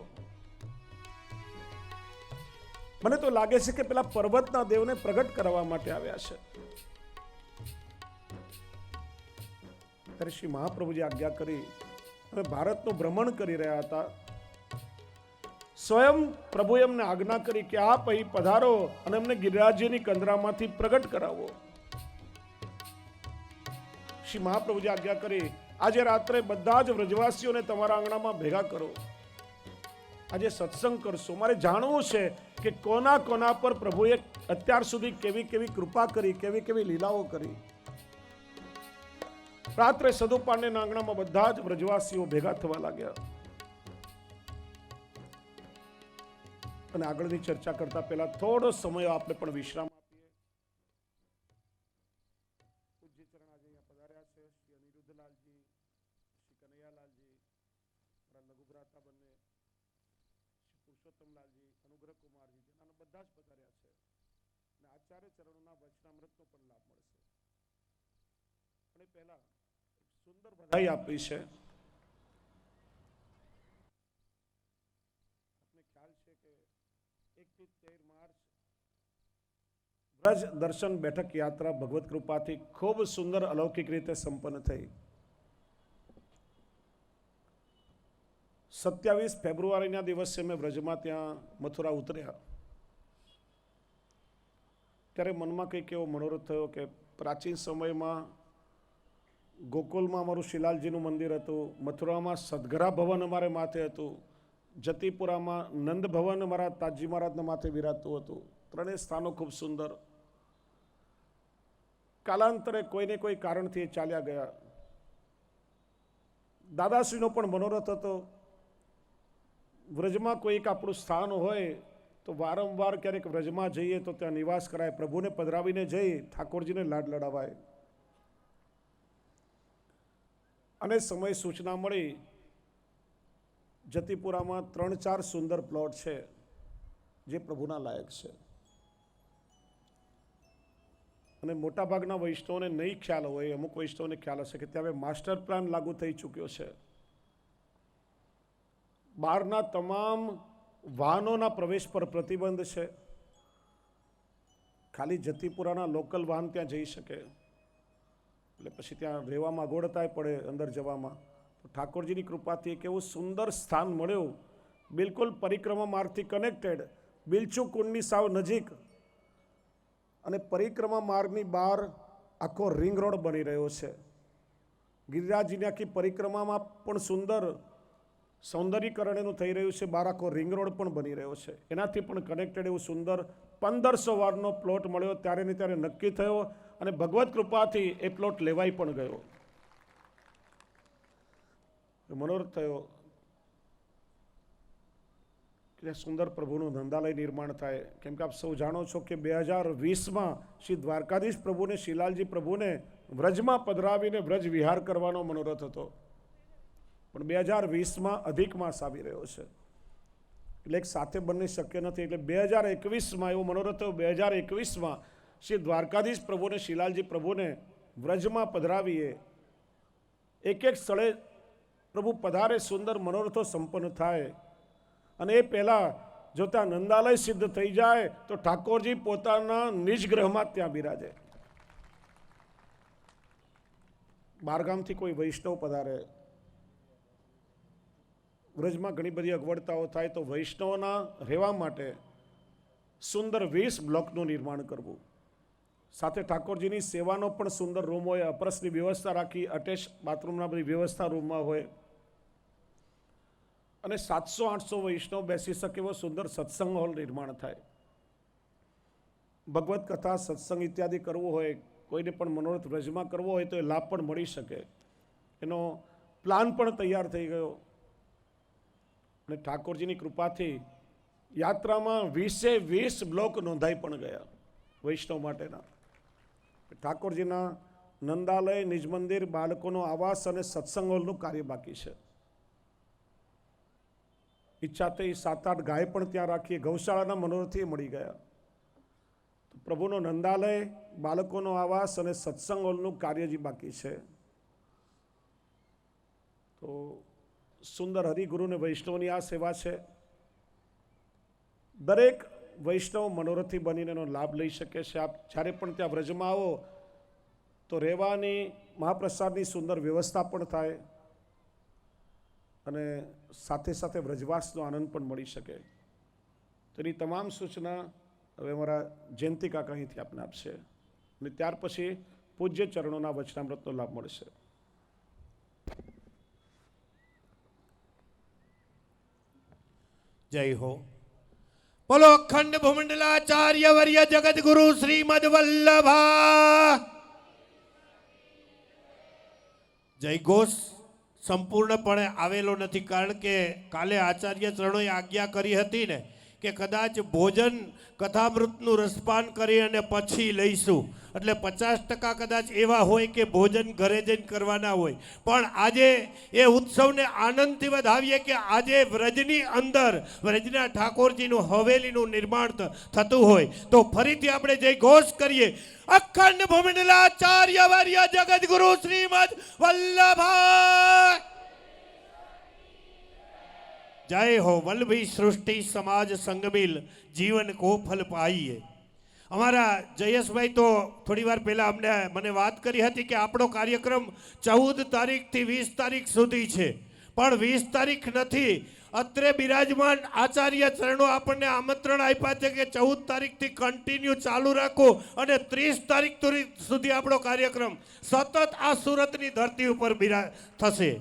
મને તો લાગે છે કે પેલા પર્વતના દેવને પ્રગટ કરવા માટે આવ્યા છે. ત્યારે શ્રી મહાપ્રભુજી આજ્ઞા કરી, અમે ભારતનું ભ્રમણ કરી રહ્યા હતા. સ્વયં પ્રભુએ અમને આજ્ઞા કરી કે આપ અહીં પધારો અને અમને ગિરિરાજજીની કંદરામાંથી પ્રગટ કરાવો. શ્રી મહાપ્રભુજી આજ્ઞા કરી, આજે રાત્રે બધા જ વ્રજવાસીઓને તમારા આંગણામાં ભેગા કરો, આજે સત્સંગ કરશો. મારે જાણવું છે કે કોના કોના પર પ્રભુએ અત્યાર સુધી કેવી કેવી કૃપા કરી, કેવી કેવી લીલાઓ કરી. રાત્રે સદુ પાંડેના આંગણામાં બધા જ વ્રજવાસીઓ ભેગા થવા લાગ્યા. અને આગળની ચર્ચા કરતા પહેલા થોડો સમય આપણે પણ વિશ્રામ આપીએ. પૂજ્ય ચરણ આજે અહીંયા પધાર્યા છે શ્રી અનિરુદ્ધલાલજી, શ્રી કનૈયાલાલજી, લઘુભ્રાતા બંને, શ્રી પુરુષોત્તમલાલજી, અનુગ્રહ કુમારજી, જેના બધા જ પધાર્યા છે. અને આચાર્ય ચરણોના વચનામૃતનો પણ લાભ મળશે. અને પહેલા સુંદર બધાઈ આપી છે. આપને ખ્યાલ છે કે 1 થી 13 માર્ચ વ્રજ દર્શન બેઠક યાત્રા ભગવત કૃપાથી ખૂબ સુંદર અલૌકિક રીતે સંપન્ન થઈ. 27 ફેબ્રુઆરીના દિવસે મેં વ્રજમાં ત્યાં મથુરા ઉતર્યા. ત્યારે મનમાં કંઈક એવો મનોરથ થયો કે પ્રાચીન સમયમાં ગોકુલમાં અમારું શિલાલજીનું મંદિર હતું, મથુરામાં સદગરા ભવન અમારે માથે હતું, જતીપુરામાં નંદ ભવન અમારા તાજી મહારાજના માથે વિરાજતું હતું. ત્રણેય સ્થાનો ખૂબ સુંદર. કાલાંતરે કોઈને કોઈ કારણથી એ ચાલ્યા ગયા. દાદાશ્રીનો પણ મનોરથ હતો, વ્રજમાં કોઈ એક આપણું સ્થાન હોય તો વારંવાર ક્યારેક વ્રજમાં જઈએ તો ત્યાં નિવાસ કરાય, પ્રભુને પધરાવીને જઈ ઠાકોરજીને લાડ લડાવાય. અને સમય સૂચના મળી, જતીપુરામાં 3-4 સુંદર પ્લોટ છે જે પ્રભુના લાયક છે. અને મોટાભાગના વૈષ્ણવને નહીં ખ્યાલ હોય, અમુક વૈષ્ણવને ખ્યાલ હશે કે ત્યાં હવે માસ્ટર પ્લાન લાગુ થઈ ચૂક્યો છે. બહારના તમામ વાહનોના પ્રવેશ પર પ્રતિબંધ છે. ખાલી જતીપુરાના લોકલ વાહન ત્યાં જઈ શકે. એટલે પછી ત્યાં રહેવામાં અગવડતા પડે અંદર જવામાં. તો ઠાકોરજીની કૃપાથી એક એવું સુંદર સ્થાન મળ્યું, બિલકુલ પરિક્રમા માર્ગથી કનેક્ટેડ, બિલચુ કુંડની સાવ નજીક. અને પરિક્રમા માર્ગની બહાર આખો રિંગ રોડ બની રહ્યો છે. ગિરિરાજજીની આખી પરિક્રમામાં પણ સુંદર સૌંદર્યીકરણ એનું થઈ રહ્યું છે. બહાર આખો રિંગ રોડ પણ બની રહ્યો છે. એનાથી પણ કનેક્ટેડ એવું સુંદર 1500 વારનો પ્લોટ મળ્યો. ત્યારે ને ત્યારે નક્કી થયો અને ભગવત કૃપાથી એ પ્લોટ લેવાઈ પણ ગયો. મનોરથ થયો કે સુંદર પ્રભુનું ધંધાલય નિર્માણ થાય. કેમ કે આપ સૌ જાણો છો કે 2020માં શ્રી દ્વારકાધીશ પ્રભુને, શિલાલજી પ્રભુને વ્રજમાં પધરાવીને વ્રજ વિહાર કરવાનો મનોરથ હતો. પણ 2020માં અધિક માસ આવી રહ્યો છે, એટલે એક સાથે બંને શક્ય નથી. એટલે 2021માં એવો મનોરથ થયો, 2021માં શ્રી દ્વારકાધીશ પ્રભુને, શિલાલજી પ્રભુને વ્રજમાં પધરાવીએ, એક એક સ્થળે પ્રભુ પધારે, સુંદર મનોરથો સંપન્ન થાય. અને એ પહેલાં જો ત્યાં નંદાલય સિદ્ધ થઈ જાય તો ઠાકોરજી પોતાના નિજ ગ્રહમાં ત્યાં બિરાજે. બહારગામથી કોઈ વૈષ્ણવ પધારે, વ્રજમાં ઘણી બધી અગવડતાઓ થાય તો વૈષ્ણવના રહેવા માટે સુંદર 20 બ્લોકનું નિર્માણ કરવું, સાથે ઠાકોરજીની સેવાનો પણ સુંદર રૂમ હોય, અપરસની વ્યવસ્થા રાખી, અટેચ બાથરૂમના બધી વ્યવસ્થા રૂમમાં હોય, અને 700-800 વૈષ્ણવ બેસી શકે એવો સુંદર સત્સંગ હોલ નિર્માણ થાય. ભગવત કથા, સત્સંગ ઇત્યાદિ કરવું હોય, કોઈને પણ મનોરથ વ્રજમાં કરવો હોય તો એ લાભ પણ મળી શકે. એનો પ્લાન પણ તૈયાર થઈ ગયો અને ઠાકોરજીની કૃપાથી યાત્રામાં 20 બ્લોક નોંધાઈ પણ ગયા વૈષ્ણવ માટેના. ઠાકોરજીના નંદાલય, નિજ મંદિર, બાળકોનો આવાસ અને સત્સંગ હોલનું કાર્ય બાકી છે. ઈચ્છા થઈ 7-8 ગાય પણ ત્યાં રાખીએ, ગૌશાળાના મનોરથી મળી ગયા. પ્રભુનો નંદાલય, બાળકોનો આવાસ અને સત્સંગ હોલનું કાર્ય જે બાકી છે. તો સુંદર હરિગુરુ અને વૈષ્ણવની આ સેવા છે. દરેક વૈષ્ણવ મનોરથી બનીને એનો લાભ લઈ શકે છે. આપ જ્યારે પણ ત્યાં વ્રજમાં આવો તો રહેવાની, મહાપ્રસાદની સુંદર વ્યવસ્થા પણ થાય અને સાથે સાથે વ્રજવાસનો આનંદ પણ મળી શકે. તેની તમામ સૂચના હવે મારા જયંતિ કાકા અહીંથી આપને આપશે અને ત્યાર પછી પૂજ્ય ચરણોના વચનામૃતનો લાભ મળશે. જય હો. બોલો અખંડ ભૂમંડલાચાર્ય વર્ય જગત ગુરુ શ્રીમદ વલ્લભા. જય ઘોષ સંપૂર્ણપણે આવેલો નથી, કારણ કે કાલે આચાર્ય ચરણોએ આજ્ઞા કરી હતી ને કે કદાચ ભોજન કથામૃતનું રસપાન કરી અને પછી લઈશું, એટલે 50% કદાચ એવા હોય કે ભોજન ઘરે જઈને કરવાના હોય. પણ આજે એ ઉત્સવને આનંદથી વધાવીએ કે આજે વ્રજની અંદર વ્રજના ઠાકોરજીનું હવેલીનું નિર્માણ થતું હોય તો ફરીથી આપણે જય ઘોષ કરીએ. અખંડ ભૂમંડલાચાર્ય વર્ય જગત ગુરુ શ્રીમદ વલ્લભા. જય હો. વલ્લભી સૃષ્ટિ સમાજ સંગમિલ જીવન કો ફલ પાઈએ. અમારા જયેશભાઈ તો થોડી વાર પહેલાં મને વાત કરી હતી કે આપણો કાર્યક્રમ 14 તારીખથી 20 તારીખ સુધી છે, પણ 20 તારીખ નથી. અત્રે બિરાજમાન આચાર્ય ચરણો આપણને આમંત્રણ આપ્યા છે કે 14 તારીખથી કન્ટિન્યુ ચાલુ રાખો અને 30 તારીખ સુધી આપણો કાર્યક્રમ સતત આ સુરતની ધરતી ઉપર થશે.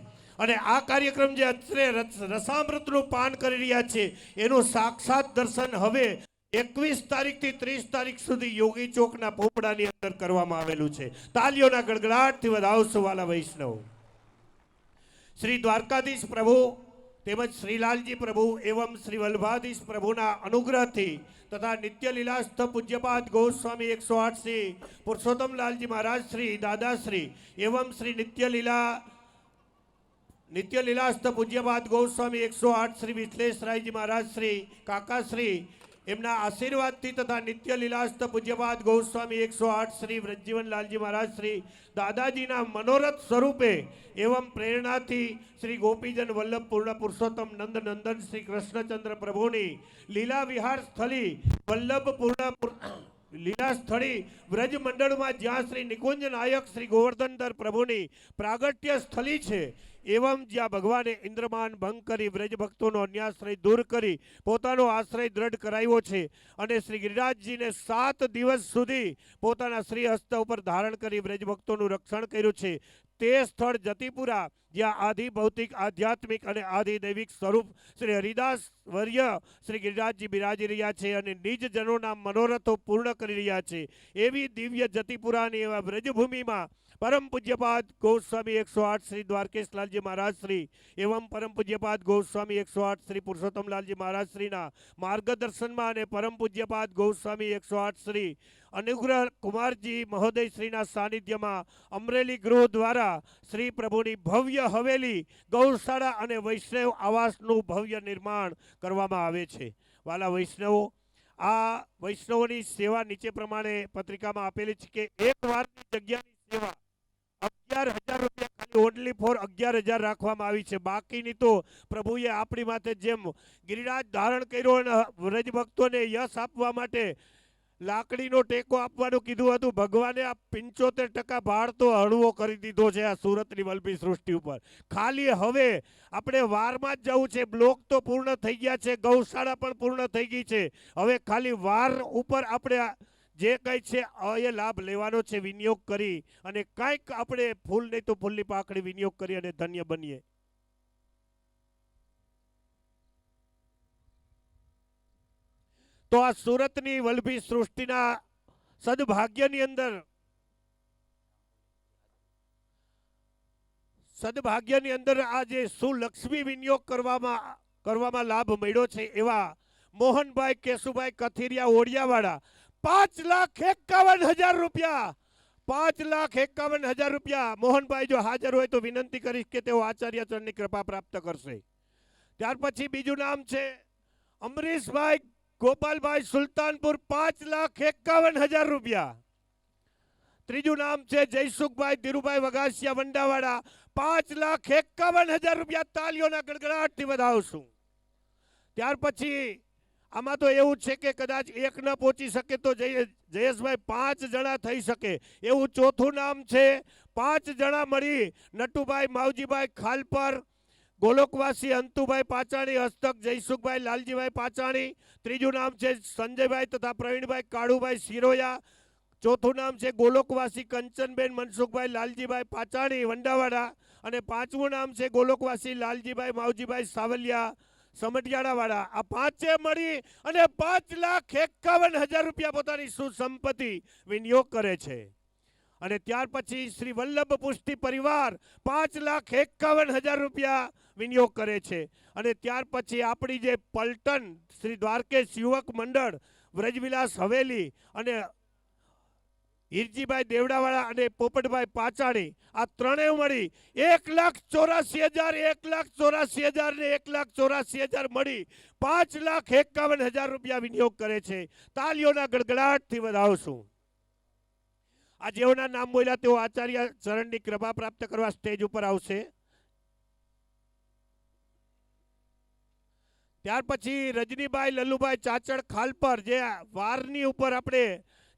અને આ કાર્યક્રમ જે અત્રે રસામૃતનું પાન કરી રહ્યા છે એનું સાક્ષાત દર્શન હવે 21 તારીખથી 30 તારીખ સુધી યોગી ચોકના પોપડાની અંદર કરવામાં આવેલું છે. તાલીઓના ગડગડાટથી વધાવશું વાલા વૈષ્ણવ. શ્રી દ્વારકાધીશ પ્રભુ તેમજ શ્રીલાલજી પ્રભુ એવં શ્રી વલ્લભાધીશ પ્રભુના અનુગ્રહથી તથા નિત્ય લીલાસ્થ પૂજ્યપાદ ગોસ્વામી 108 શ્રી પુરુષોત્તમ લાલજી મહારાજ શ્રી દાદાશ્રી એવં શ્રી નિત્ય લીલાસ્થ પૂજ્યપાદ ગોસ્વામી 108 શ્રી વિશ્લેષ રાયજી મહારાજ શ્રી કાકાશ્રી એમના આશીર્વાદથી તથા નિત્ય લીલાસ્થ પૂજ્યપાદ ગોસ્વામી 108 શ્રી વ્રજજીવન લાલજી મહારાજ શ્રી દાદાજીના મનોરથ સ્વરૂપે એવં પ્રેરણાથી શ્રી ગોપીજન વલ્લભ પૂર્ણ પુરુષોત્તમ નંદ નંદન શ્રી કૃષ્ણચંદ્ર પ્રભુની લીલા વિહાર સ્થળી વલ્લભ પૂર્ણ લીલા સ્થળી વ્રજ મંડળમાં જ્યાં શ્રી નિકુંજ નાયક શ્રી ગોવર્ધનધર પ્રભુની પ્રાગટ્ય સ્થળી છે એવં જ્યાં ભગવાને ઇન્દ્રમાન ભંગ કરી વ્રજ ભક્તોનો અન્યાશ્રય દૂર કરી પોતાનો આશ્રય દ્રઢ કરાવ્યો છે અને શ્રી ગિરિરાજજીને 7 દિવસ સુધી પોતાના શ્રી હસ્ત ઉપર ધારણ કરી વ્રજ ભક્તોનું રક્ષણ કર્યું છે. તે સ્થળ જતીપુરા જ્યાં આદિ ભૌતિક આધ્યાત્મિક અને આદિ દૈવિક સ્વરૂપ શ્રી હરિદાસ વર્ય શ્રી ગિરિરાજજી બિરાજી રહ્યા છે અને નિજ જનોના મનોરથો પૂર્ણ કરી રહ્યા છે. એવી દિવ્ય જતીપુરાની એવા વ્રજભૂમિમાં પરમ પૂજ્યપાદ ગોસ્વામી 108 શ્રી દ્વારકેશ લાલજી મહારાજ શ્રી એવં પરમ પૂજ્યપાદ ગોસ્વામી 108 શ્રી પુરુષોત્તમ લાલજી મહારાજ શ્રીના માર્ગદર્શનમાં અને પરમ પૂજ્યપાદ ગોસ્વામી 108 શ્રી અનુગ્રહ કુમારજી મહોદય શ્રીના સાનિધ્યમાં અમરેલી ગૃહ દ્વારા શ્રી પ્રભુની ભવ્ય હવેલી ગૌશાળા અને વૈષ્ણવ આવાસનું ભવ્ય નિર્માણ કરવામાં આવે છે. વાલા વૈષ્ણવો, આ વૈષ્ણવોની સેવા નીચે પ્રમાણે પત્રિકામાં આપેલી છે કે એક વારની જગ્યાની સેવા 11,000 રૂપિયા ખાલી ઓનલી ફોર 11,000 રાખવામાં આવી છે. બાકીની તો પ્રભુએ આપણી માથે જેમ ગિરિરાજ ધારણ કર્યો અને વ્રજ ભક્તોને યશ આપવા માટે લાકડીનો ટેકો આપવાનું કીધું હતું, ભગવાને આ 75% ભાર તો હળવો કરી દીધો છે આ સુરતની વલ્લભી સૃષ્ટિ ઉપર. ખાલી હવે આપણે વારમાં જ જવું છે. બ્લોક તો પૂર્ણ થઈ ગયા છે, ગૌશાળા પણ પૂર્ણ થઈ ગઈ છે. હવે ખાલી વાર ઉપર આપણે જે કંઈ છે એ લાભ લેવાનો છે, વિનિયોગ કરી અને કાંઈક આપણે ફૂલ નહીં તો ફૂલની પાકડી વિનિયોગ કરી અને ધન્ય બનીએ. તો આ સુરતની વલ્લભી સૃષ્ટિના સદભાગ્યની અંદર આ જે સુલક્ષ્મી વિનિયોગ કરવામાં લાભ મળ્યો છે એવા મોહનભાઈ કેશુભાઈ કથિરિયા ઓડિયાવાળા 5,51,000 રૂપિયા, 5,51,000 રૂપિયા. મોહનભાઈ જો હાજર હોય તો વિનંતી કરીશ કે તેઓ આચાર્ય ચરણની કૃપા પ્રાપ્ત કરશે. ત્યાર પછી બીજું નામ છે અમરીશભાઈ ગોપાલભાઈ સુલતાનપુર, 5,51,000 રૂપિયા. ત્રીજું નામ છે જયસુખભાઈ ધીરુભાઈ વઘાસિયા વંડાવાડા, 5,51,000 રૂપિયા. તાલીઓના ગડગડાટથી વધાવશું. ત્યાર પછી આમાં તો એવું છે કે કદાચ એક ન પહોંચી શકે તો જયેશભાઈ 5 જણા થઈ શકે એવું ચોથું નામ છે. 5 જણા મળી નટુભાઈ માવજીભાઈ ખાલપર, ગોલોકવાસી અંતુભાઈ પાચાણી, હસ્તક જયસુખભાઈ લાલજીભાઈ પાચાણી. ત્રીજું નામ છે સંજયભાઈ તથા પ્રવીણભાઈ કાળુભાઈ સિરોયા. ચોથું નામ છે ગોલોકવાસી કંચનબેન મનસુખભાઈ લાલજીભાઈ પાચાણી વંડાવાડા. અને પાંચમું નામ છે ગોલોકવાસી લાલજીભાઈ માવજીભાઈ સાવલિયા સમઢિયાળાવાળા. આ પાંચે મળી અને 5,51,000 રૂપિયા પોતાની સુસંપત્તિ વિનિયોગ કરે છે. અને ત્યાર પછી શ્રી વલ્લભ પુષ્ટિ પરિવાર 5,51,000 રૂપિયા વિનિયોગ કરે છે. અને ત્યાર પછી આપણી જે પલટન શ્રી દ્વારકેશ યુવક મંડળ, વ્રજવિલાસ હવેલી અને હિરજીભાઈ દેવડાવાળા અને પોપટભાઈ પાચાણી, આ ત્રણેય મળી 1,84,000, 1,84,000 ને 1,84,000 મળી 5,51,000 રૂપિયા વિનિયોગ કરે છે. તાલીઓના ગડગડાટથી વધાવશું. આ જેઓના નામ બોલ્યા તેઓ આચાર્ય ચરણની કૃપા પ્રાપ્ત કરવા સ્ટેજ ઉપર આવશે. ત્યાર પછી રજનીભાઈ લલ્લુભાઈ ચાચડ ખાલપર, જે વારની ઉપર આપણે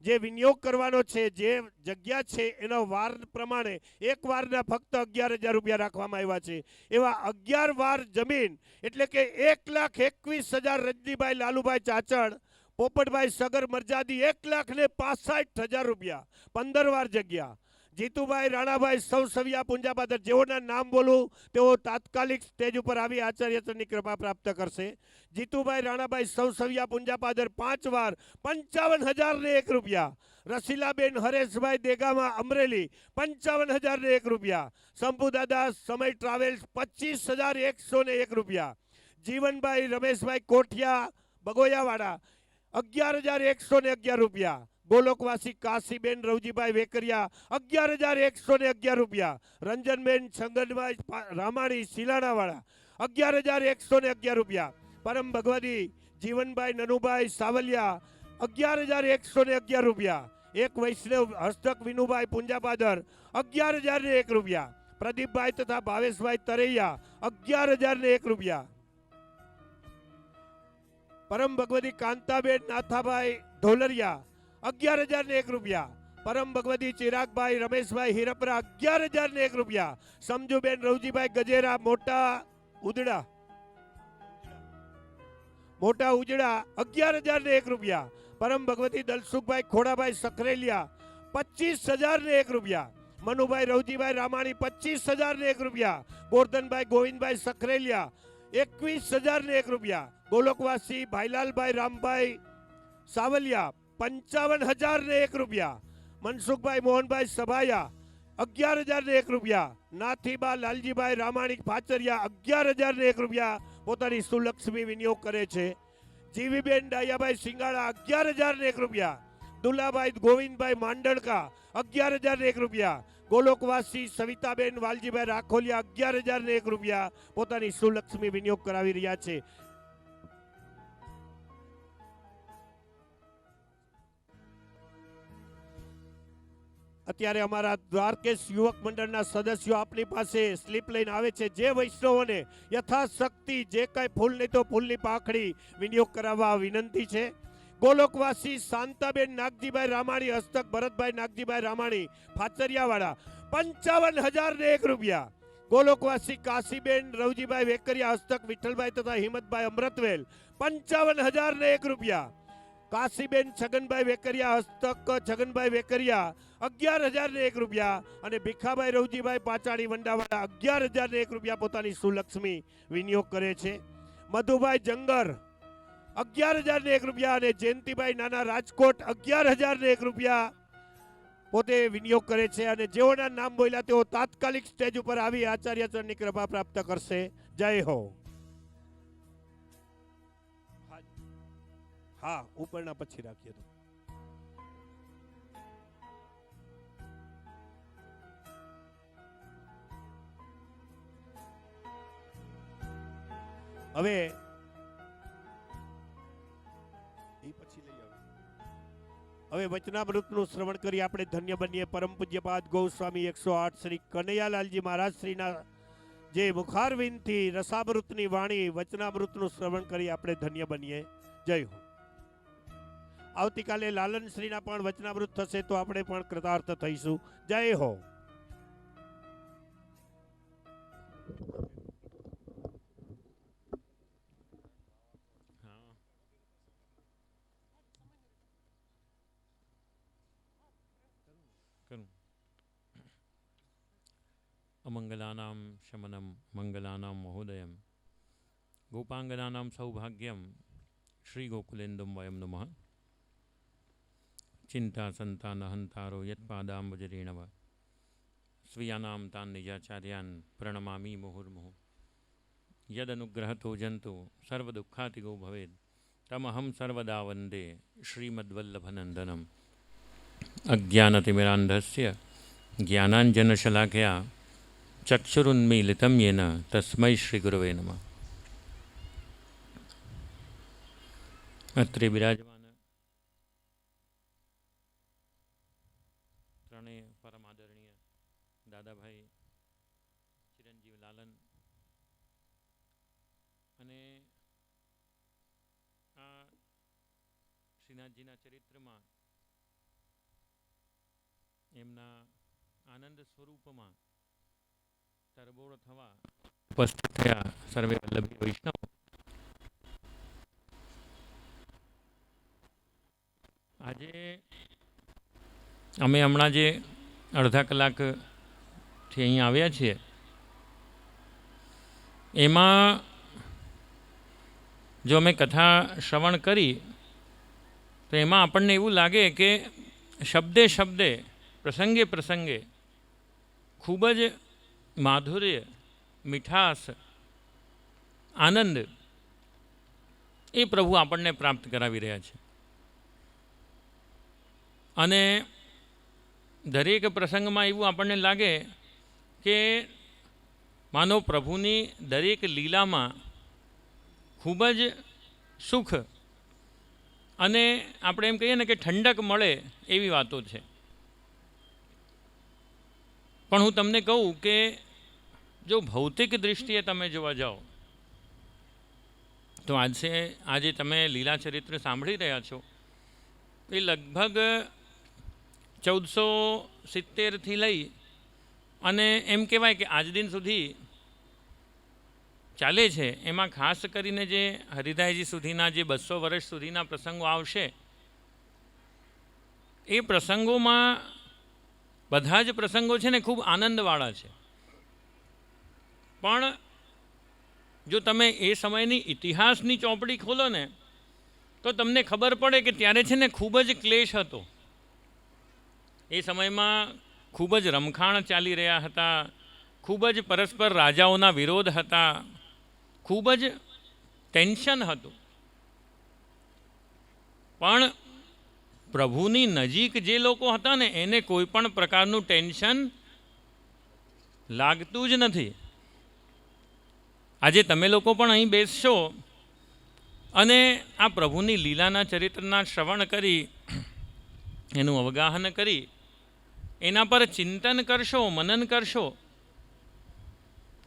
જે વિનિયોગ કરવાનો છે, જે જગ્યા છે એનો વાર પ્રમાણે એક વારના ફક્ત 11,000 રૂપિયા રાખવામાં આવ્યા છે. એવા 11 વાર જમીન એટલે કે 1,21,000 રજનીભાઈ લાલુભાઈ ચાચડ, પોપટભાઈ સગર મરજાદી 1,65,000 રૂપિયા, 15 વાર જગ્યા. જીતુભાઈ રાણાભાઈ સૌસવિયા પુંજાપાદર, જેઓના નામ બોલું તેઓ તાત્કાલિક સ્ટેજ ઉપર આવી આચાર્યની કૃપા પ્રાપ્ત કરશે. જીતુભાઈ રાણાભાઈ સૌસવિયા પુંજાપાદર 5 વાર 55,001 રૂપિયા. રસીલાબેન હરેશભાઈ દેગામા અમરેલી 55,001 રૂપિયા. શંભુદાદા સમય ટ્રાવેલ્સ 25,101 રૂપિયા. જીવનભાઈ રમેશભાઈ કોઠિયા બગોયાવાડા 11,111 રૂપિયા. ગોલોકવાસી કાશીબેન રવજીભાઈ વેકરિયા 11,111 રૂપિયા. રંજનબેન છંગનભાઈ રામાણી સિલાણાવાળા 11,111 રૂપિયા. પરમ ભગવતી જીવનભાઈ નનુભાઈ સાવલિયા 11,111 રૂપિયા. એક વૈષ્ણવ હસ્તક વિનુભાઈ પુંજાપાદર 11,001 રૂપિયા. પ્રદીપભાઈ તથા ભાવેશભાઈ તરૈયા 11,001 રૂપિયા. પરમ ભગવતી કાંતાબેન નાથાભાઈ ઢોલરિયા 11,001 રૂપિયા. પરમ ભગવતી ચિરાગભાઈ રમેશભાઈ હિરપરા 11,001 રૂપિયા. સમજુબેન રવજીભાઈ ગજેરા મોટા ઉજડા 11,001 રૂપિયા. પરમ ભગવતી દલસુખભાઈ ખોડાભાઈ સખરેલિયા 25,001 રૂપિયા. મનુભાઈ રવજીભાઈ રામાણી 25,001 રૂપિયા. ગોરધનભાઈ ગોવિંદભાઈ સખરેલિયા 21,001 રૂપિયા. ગોલોકવાસી ભાઈલાલભાઈ રામભાઈ સાવલિયા 55,001 રૂપિયા. મનસુખભાઈ મોહનભાઈ સભાયા 11,001 રૂપિયા. નાથીબા લાલજીભાઈ રામાણી પાચરિયા 11,001 રૂપિયા પોતાની સુલક્ષ્મી વિનિયોગ કરે છે. જીવીબેન ડાયાભાઈ સિંગાળા 11,001 રૂપિયા. દુલાભાઈ ગોવિંદભાઈ માંડણકા 11,001 રૂપિયા. ગોલોકવાસી સવિતાબેન વાલજીભાઈ રાખોલિયા 11,001 રૂપિયા પોતાની સુલક્ષ્મી વિનિયોગ કરાવી રહ્યા છે. અત્યારે અમારા દ્વારકેશ યુવક મંડળના સદસ્યો આપની પાસે સ્લીપ લઈને આવે છે. જે વૈષ્ણવોને યથાશક્તિ જે કાંઈ ફૂલ નહીં તો ફૂલની પાંખડી વિનિયોગ કરાવવા વિનંતી છે. ગોલોકવાસી શાંતાબેન નાગજીભાઈ રામાણી, હસ્તક ભરતભાઈ નાગજીભાઈ રામાણી, ફાચરિયાવાળા 55,001 રૂપિયા. ગોલોકવાસી કાશીબેન રવજીભાઈ વેકરિયા, હસ્તક વિઠ્ઠલભાઈ તથા હિંમતભાઈ અમૃતવેલ 55,001 રૂપિયા. કાશીબેન છગનભાઈ વેકરિયા, હસ્તક છગનભાઈ વેકરિયા 11,001 રૂપિયા. અને ભીખાભાઈ રવજીભાઈ પાચાણી વંડાવાળા 11,001 રૂપિયા પોતાની સુલક્ષ્મી વિનિયોગ કરે છે. મધુભાઈ જંગર 11,001 રૂપિયા અને જયંતિભાઈ નાના રાજકોટ 11,001 રૂપિયા પોતે વિનિયોગ કરે છે. અને જેઓના નામ બોલ્યા તેઓ તાત્કાલિક સ્ટેજ ઉપર આવી આચાર્ય ચરણની કૃપા પ્રાપ્ત કરશે. જય હો. હા, ઉપરના પછી રાખીએ તો. હવે હવે વચનામૃતનું શ્રવણ કરી આપણે ધન્ય બનીએ. પરમ પૂજ્યપાદ ગૌસ્વામી 108 શ્રી કનૈયાલાલજી મહારાજ શ્રીના જે મુખારવિંદથી રસામૃતની વાણી વચનામૃતનું શ્રવણ કરી આપણે ધન્ય બનીએ. જય હો. આવતીકાલે લાલન શ્રીના પણ વચનામૃત થશે તો આપણે પણ કૃતાર્થ થઈશું. જય હો. અમંગલાનામ શમનમ મંગલાનામ મહોદયમ ગોપાંગનાનામ સૌભાગ્યમ શ્રી ગોકુલેન્દુમ વયમ નમઃ. ચિંતા સંતાન હંતારો યત્પાદાંબજરેણવ સ્વીયાનામ તાન નિજાચાર્યાન પ્રણમામી મુહુર્મુહુ. યદનુગ્રહતો જંતુ સર્વદુઃખાતિગો ભવેદ તમહં સર્વદા વંદે શ્રીમદ્વલ્લભનંદનમ. અજ્ઞાનતિમિરાંધસ્ય જ્ઞાનાંજનશલાકયા ચક્ષુરુન્મીલિतं येन તસ્મૈ શ્રી ગુરવે નમઃ. અત્રે બિરાજમાન ત્રણેય પરમ આદરણીય દાદાભાઈ ચિરંજીવ લાલન અને આ શ્રીનાથજીના ચરિત્રમાં એમના આનંદ સ્વરૂપમાં તરબોળ થવા ઉપસ્થિત થયા સર્વે વલ્લભી વૈષ્ણવ. આજે અમે હમણાં જે અડધા કલાકથી અહીં આવ્યા છીએ એમાં જો અમે કથા શ્રવણ કરી તો એમાં આપણને એવું લાગે કે શબ્દે શબ્દે પ્રસંગે પ્રસંગે ખૂબ જ માધુર્ય, મીઠાશ, આનંદ એ પ્રભુ આપણને પ્રાપ્ત કરાવી રહ્યા છે. અને દરેક પ્રસંગમાં એવું આપણને લાગે કે માનો પ્રભુની દરેક લીલામાં ખૂબ જ સુખ અને આપણે એમ કહીએ ને કે ઠંડક મળે એવી વાતો છે. પણ હું તમને કહું કે જો ભૌતિક દૃષ્ટિએ તમે જોવા જાઓ તો આજે તમે લીલા ચરિત્ર સાંભળી રહ્યા છો એ લગભગ 1470થી લઈ અને એમ કહેવાય કે આજ દિન સુધી ચાલે છે. એમાં ખાસ કરીને જે હરિદાયજી સુધીના જે 200 વર્ષ સુધીના પ્રસંગો આવશે એ પ્રસંગોમાં બધા જ પ્રસંગો છે ને ખૂબ આનંદવાળા છે. પણ જો તમે એ સમયની ઇતિહાસની ચોપડી ખોલો ને તો તમને ખબર પડે કે ત્યારે છે ને ખૂબ જ ક્લેશ હતો. એ સમયમાં ખૂબ જ રમખાણ ચાલી રહ્યા હતા, ખૂબ જ પરસ્પર રાજાઓના વિરોધ હતા, ખૂબ જ ટેન્શન હતું. પણ પ્રભુની નજીક જે લોકો હતા ને એને કોઈ પણ પ્રકારનું ટેન્શન લાગતું જ નથી. આજે તમે લોકો પણ અહીં બેસશો અને આ પ્રભુની લીલાના ચરિત્રના શ્રવણ કરી એનું અવગાહન કરી એના પર ચિંતન કરશો, મનન કરશો,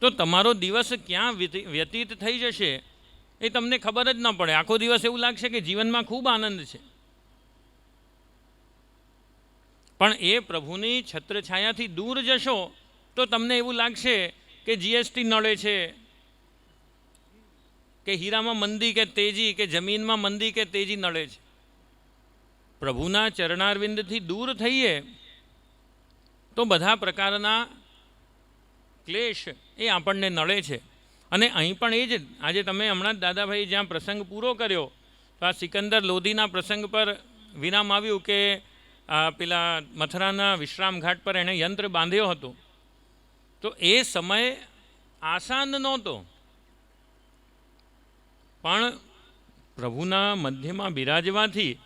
તો તમારો દિવસ ક્યાં વ્યતીત થઈ જશે એ તમને ખબર જ ન પડે. આખો દિવસ એવું લાગશે કે જીવનમાં ખૂબ આનંદ છે. પણ એ પ્રભુની છત્રછાયાથી દૂર જશો તો તમને એવું લાગશે કે જીએસટી નડે છે, કે હીરામાં મંદી કે તેજી, કે જમીનમાં મંદી કે તેજી નડે છે. પ્રભુના ચરણારવિંદથી દૂર થઈએ તો બધા પ્રકારના ક્લેશ એ આપણને નડે છે. અને અહીં પણ એ જ આજે તમે હમણાં જ દાદાભાઈ જ્યાં પ્રસંગ પૂરો કર્યો તો આ સિકંદર લોધીના પ્રસંગ પર વિરામ આવ્યું કે પેલા મથુરાના વિશ્રામ ઘાટ પર એણે યંત્ર બાંધ્યો હતો. તો એ સમય આસાન નહોતો, પણ પ્રભુના મધ્યમાં બિરાજવાથી,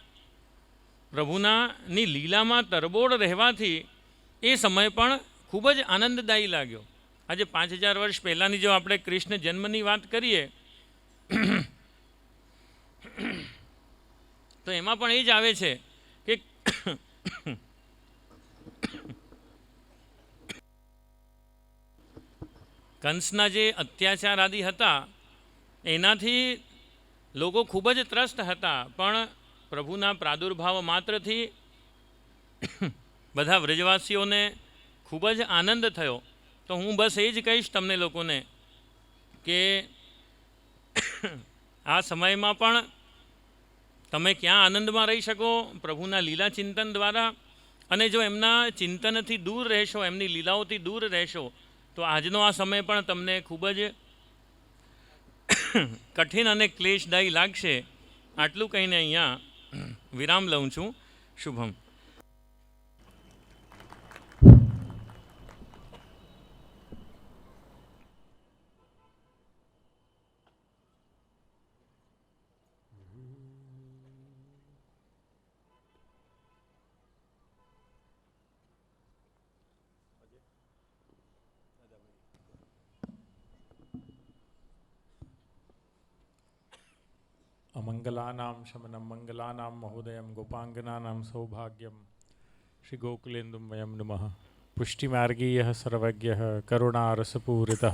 પ્રભુનાની લીલામાં તરબોળ રહેવાથી એ સમય પણ ખૂબ જ આનંદદાયી લાગ્યો. આજે 5000 વર્ષ પહેલાંની જો આપણે કૃષ્ણ જન્મની વાત કરીએ તો એમાં પણ એ જ આવે છે કે કંસના જે અત્યાચાર આદિ હતા એનાથી લોકો ખૂબ જ ત્રસ્ત હતા, પણ પ્રભુના પ્રાદુર્ભાવ માત્રથી બધા વ્રજવાસીઓને ખૂબ જ આનંદ થયો. તો હું બસ એ જ કહીશ તમને લોકોને કે આ સમયમાં પણ તમે ક્યાં આનંદમાં રહી શકો પ્રભુના લીલા ચિંતન દ્વારા. અને જો એમના ચિંતનથી દૂર રહેશો, એમની લીલાઓથી દૂર રહેશો, તો આજનો આ સમય પણ તમને ખૂબ જ કઠિન અને ક્લેશદાયી લાગશે. આટલું કહીને અહીંયા વિરામ લઉં છું. શુભમ. અમંગલાનામ શમનમ મંગલાનામ મહોદયમ ગોપાંગનાનામ સૌભાગ્યમ શ્રી ગોકુલેન્દુમ વયમ નમઃ. પુષ્ટિમાર્ગીય સર્વજ્ઞ કરુણારસપૂરિત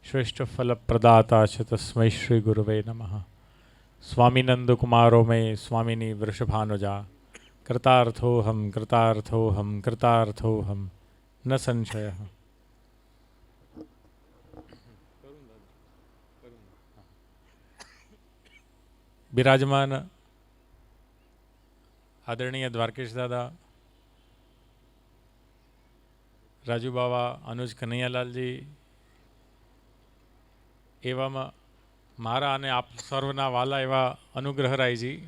શ્રેષ્ઠફલપ્રદાતા ચ તસ્મૈ શ્રી ગુરવે નમઃ. સ્વામિનંદકુમારો મે સ્વામિની વૃષભાનુજા કૃતાર્થોહમ કૃતાર્થોહમ કૃતાર્થોહમ ન સંશય. બિરાજમાન આદરણીય દ્વારકેશ દાદા, રાજુ બાવા, અનુજ કનૈયાલાલજી, એવામાં મારા અને આપ સર્વના વાલા એવા અનુગ્રહરાયજી,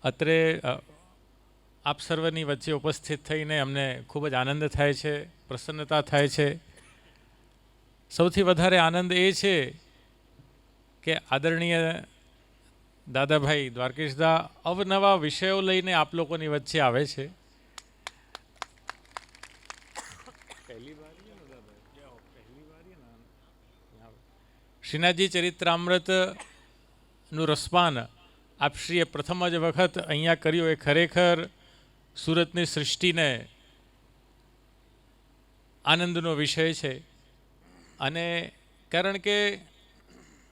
અત્રે આપ સર્વની વચ્ચે ઉપસ્થિત થઈને અમને ખૂબ જ આનંદ થાય છે, પ્રસન્નતા થાય છે. સૌથી વધારે આનંદ એ છે કે આદરણીય દાદાભાઈ દ્વારકેશદા અવનવા વિષયો લઈને આપ લોકોની વચ્ચે આવે છે. શ્રીનાથજી ચરિત્રામૃતનું રસપાન આપશ્રીએ પ્રથમ જ વખત અહીંયા કર્યું એ ખરેખર સુરતની સૃષ્ટિને આનંદનો વિષય છે. અને કારણ કે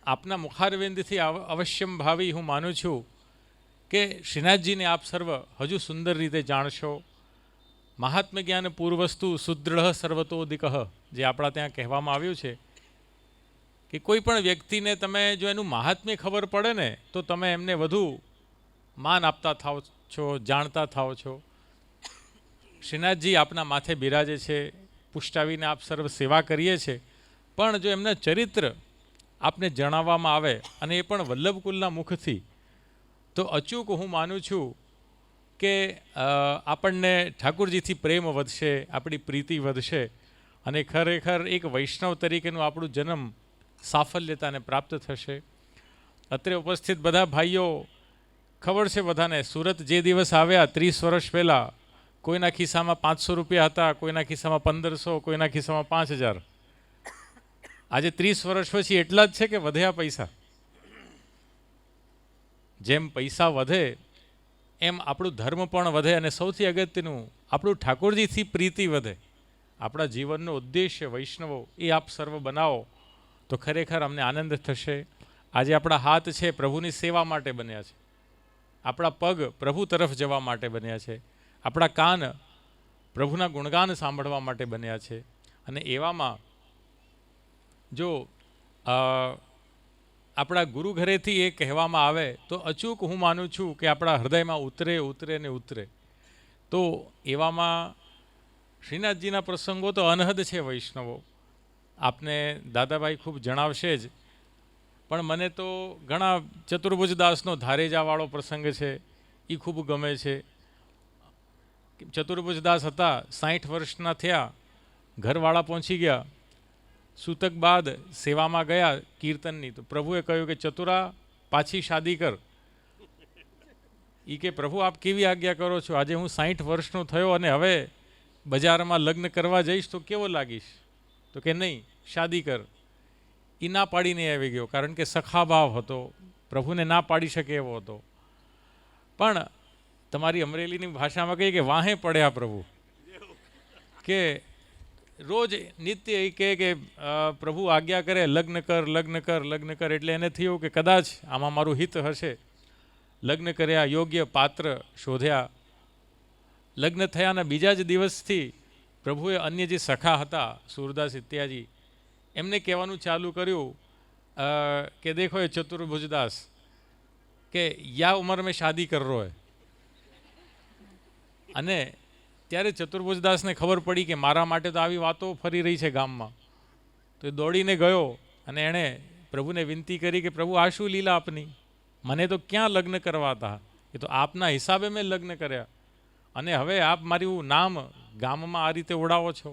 આપના મુખારવિંદથી અવશ્યમ ભાવી હું માનું છું કે શ્રીનાથજીને આપ સર્વ હજુ સુંદર રીતે જાણશો. મહાત્મ્ય જ્ઞાન પૂર્વસ્તુ સુદૃઢ સર્વતોદિક જે આપણા ત્યાં કહેવામાં આવ્યું છે કે કોઈ પણ વ્યક્તિને તમે જો એનું મહાત્મ્ય ખબર પડે ને તો તમે એમને વધુ માન આપતા થાવ છો, જાણતા થાવ છો. શ્રીનાથજી આપના માથે બિરાજે છે, પુષ્ટાવીને આપ સર્વ સેવા કરીએ છે, પણ જો એમના ચરિત્ર આપને જણાવવામાં આવે અને એ પણ વલ્લભકુલના મુખથી, તો અચૂક હું માનું છું કે આપણને ઠાકુરજીથી પ્રેમ વધશે, આપણી પ્રીતિ વધશે અને ખરેખર એક વૈષ્ણવ તરીકેનું આપણું જન્મ સાફલ્યતાને પ્રાપ્ત થશે. અત્રે ઉપસ્થિત બધા ભાઈઓ ખબર છે બધાને, સુરત જે દિવસ આવ્યા 30 વર્ષ પહેલાં કોઈના ખિસ્સામાં 500 રૂપિયા હતા, કોઈના ખિસ્સામાં 1500, કોઈના ખિસ્સામાં 5000. આજે 30 વર્ષ પછી એટલા જ છે કે વધ્યા પૈસા. જેમ પૈસા વધે એમ આપણું ધર્મ પણ વધે અને સૌથી અગત્યનું આપણું ઠાકોરજીથી પ્રીતિ વધે. આપણા જીવનનો ઉદ્દેશ્ય વૈષ્ણવો એ આપ સર્વ બનાવો તો ખરેખર અમને આનંદ થશે. આજે આપણા હાથ છે પ્રભુની સેવા માટે બન્યા છે, આપણા પગ પ્રભુ તરફ જવા માટે બન્યા છે, આપણા કાન પ્રભુના ગુણગાન સાંભળવા માટે બન્યા છે. અને એવામાં જો આપણા ગુરુ ઘરેથી એ કહેવામાં આવે તો અચૂક હું માનું છું કે આપણા હૃદયમાં ઉતરે ને ઉતરે. તો એવામાં શ્રીનાથજીના પ્રસંગો તો અનહદ છે વૈષ્ણવો, આપને દાદાભાઈ ખૂબ જણાવશે જ. પણ મને તો ઘણા ચતુર્ભુજદાસનો ધારેજાવાળો પ્રસંગ છે એ ખૂબ ગમે છે. ચતુર્ભુજદાસ હતા, 60 વર્ષના થયા, ઘરવાળા પહોંચી ગયા, સૂતક બાદ સેવામાં ગયા કીર્તનની, તો પ્રભુએ કહ્યું કે ચતુરા પાછી શાદી કર. એ કે પ્રભુ આપ કેવી આજ્ઞા કરો છો, આજે હું 60 વર્ષનો થયો અને હવે બજારમાં લગ્ન કરવા જઈશ તો કેવો લાગીશ? તો કે નહીં, શાદી કર. એ ના પાડીને આવી ગયો, કારણ કે સખાભાવ હતો, પ્રભુને ના પાડી શકે એવો હતો. પણ તમારી અમરેલીની ભાષામાં કહીએ કે વાહે પડ્યા પ્રભુ, કે રોજ નિત્ય એ કહે કે પ્રભુ આજ્ઞા કરે લગ્ન કર લગ્ન કર લગ્ન કર. એટલે એને થયું કે કદાચ આમાં મારું હિત હશે. લગ્ન કર્યા, યોગ્ય પાત્ર શોધ્યા, લગ્ન થયાના બીજા જ દિવસથી પ્રભુએ અન્ય જે સખા હતા સુરદાસ ઇત્યાદિ એમને કહેવાનું ચાલુ કર્યું કે દેખો એ ચતુર્ભુજદાસ કે યા ઉંમર મેં શાદી કર રહો હૈ. અને ત્યારે ચતુર્ભુજદાસને ખબર પડી કે મારા માટે તો આવી વાતો ફરી રહી છે ગામમાં. તો એ દોડીને ગયો અને એણે પ્રભુને વિનંતી કરી કે પ્રભુ આ શું લીલા આપની, મને તો ક્યાં લગ્ન કરવા હતા, એ તો આપના હિસાબે મેં લગ્ન કર્યા અને હવે આપ મારું નામ ગામમાં આ રીતે ઉડાવો છો.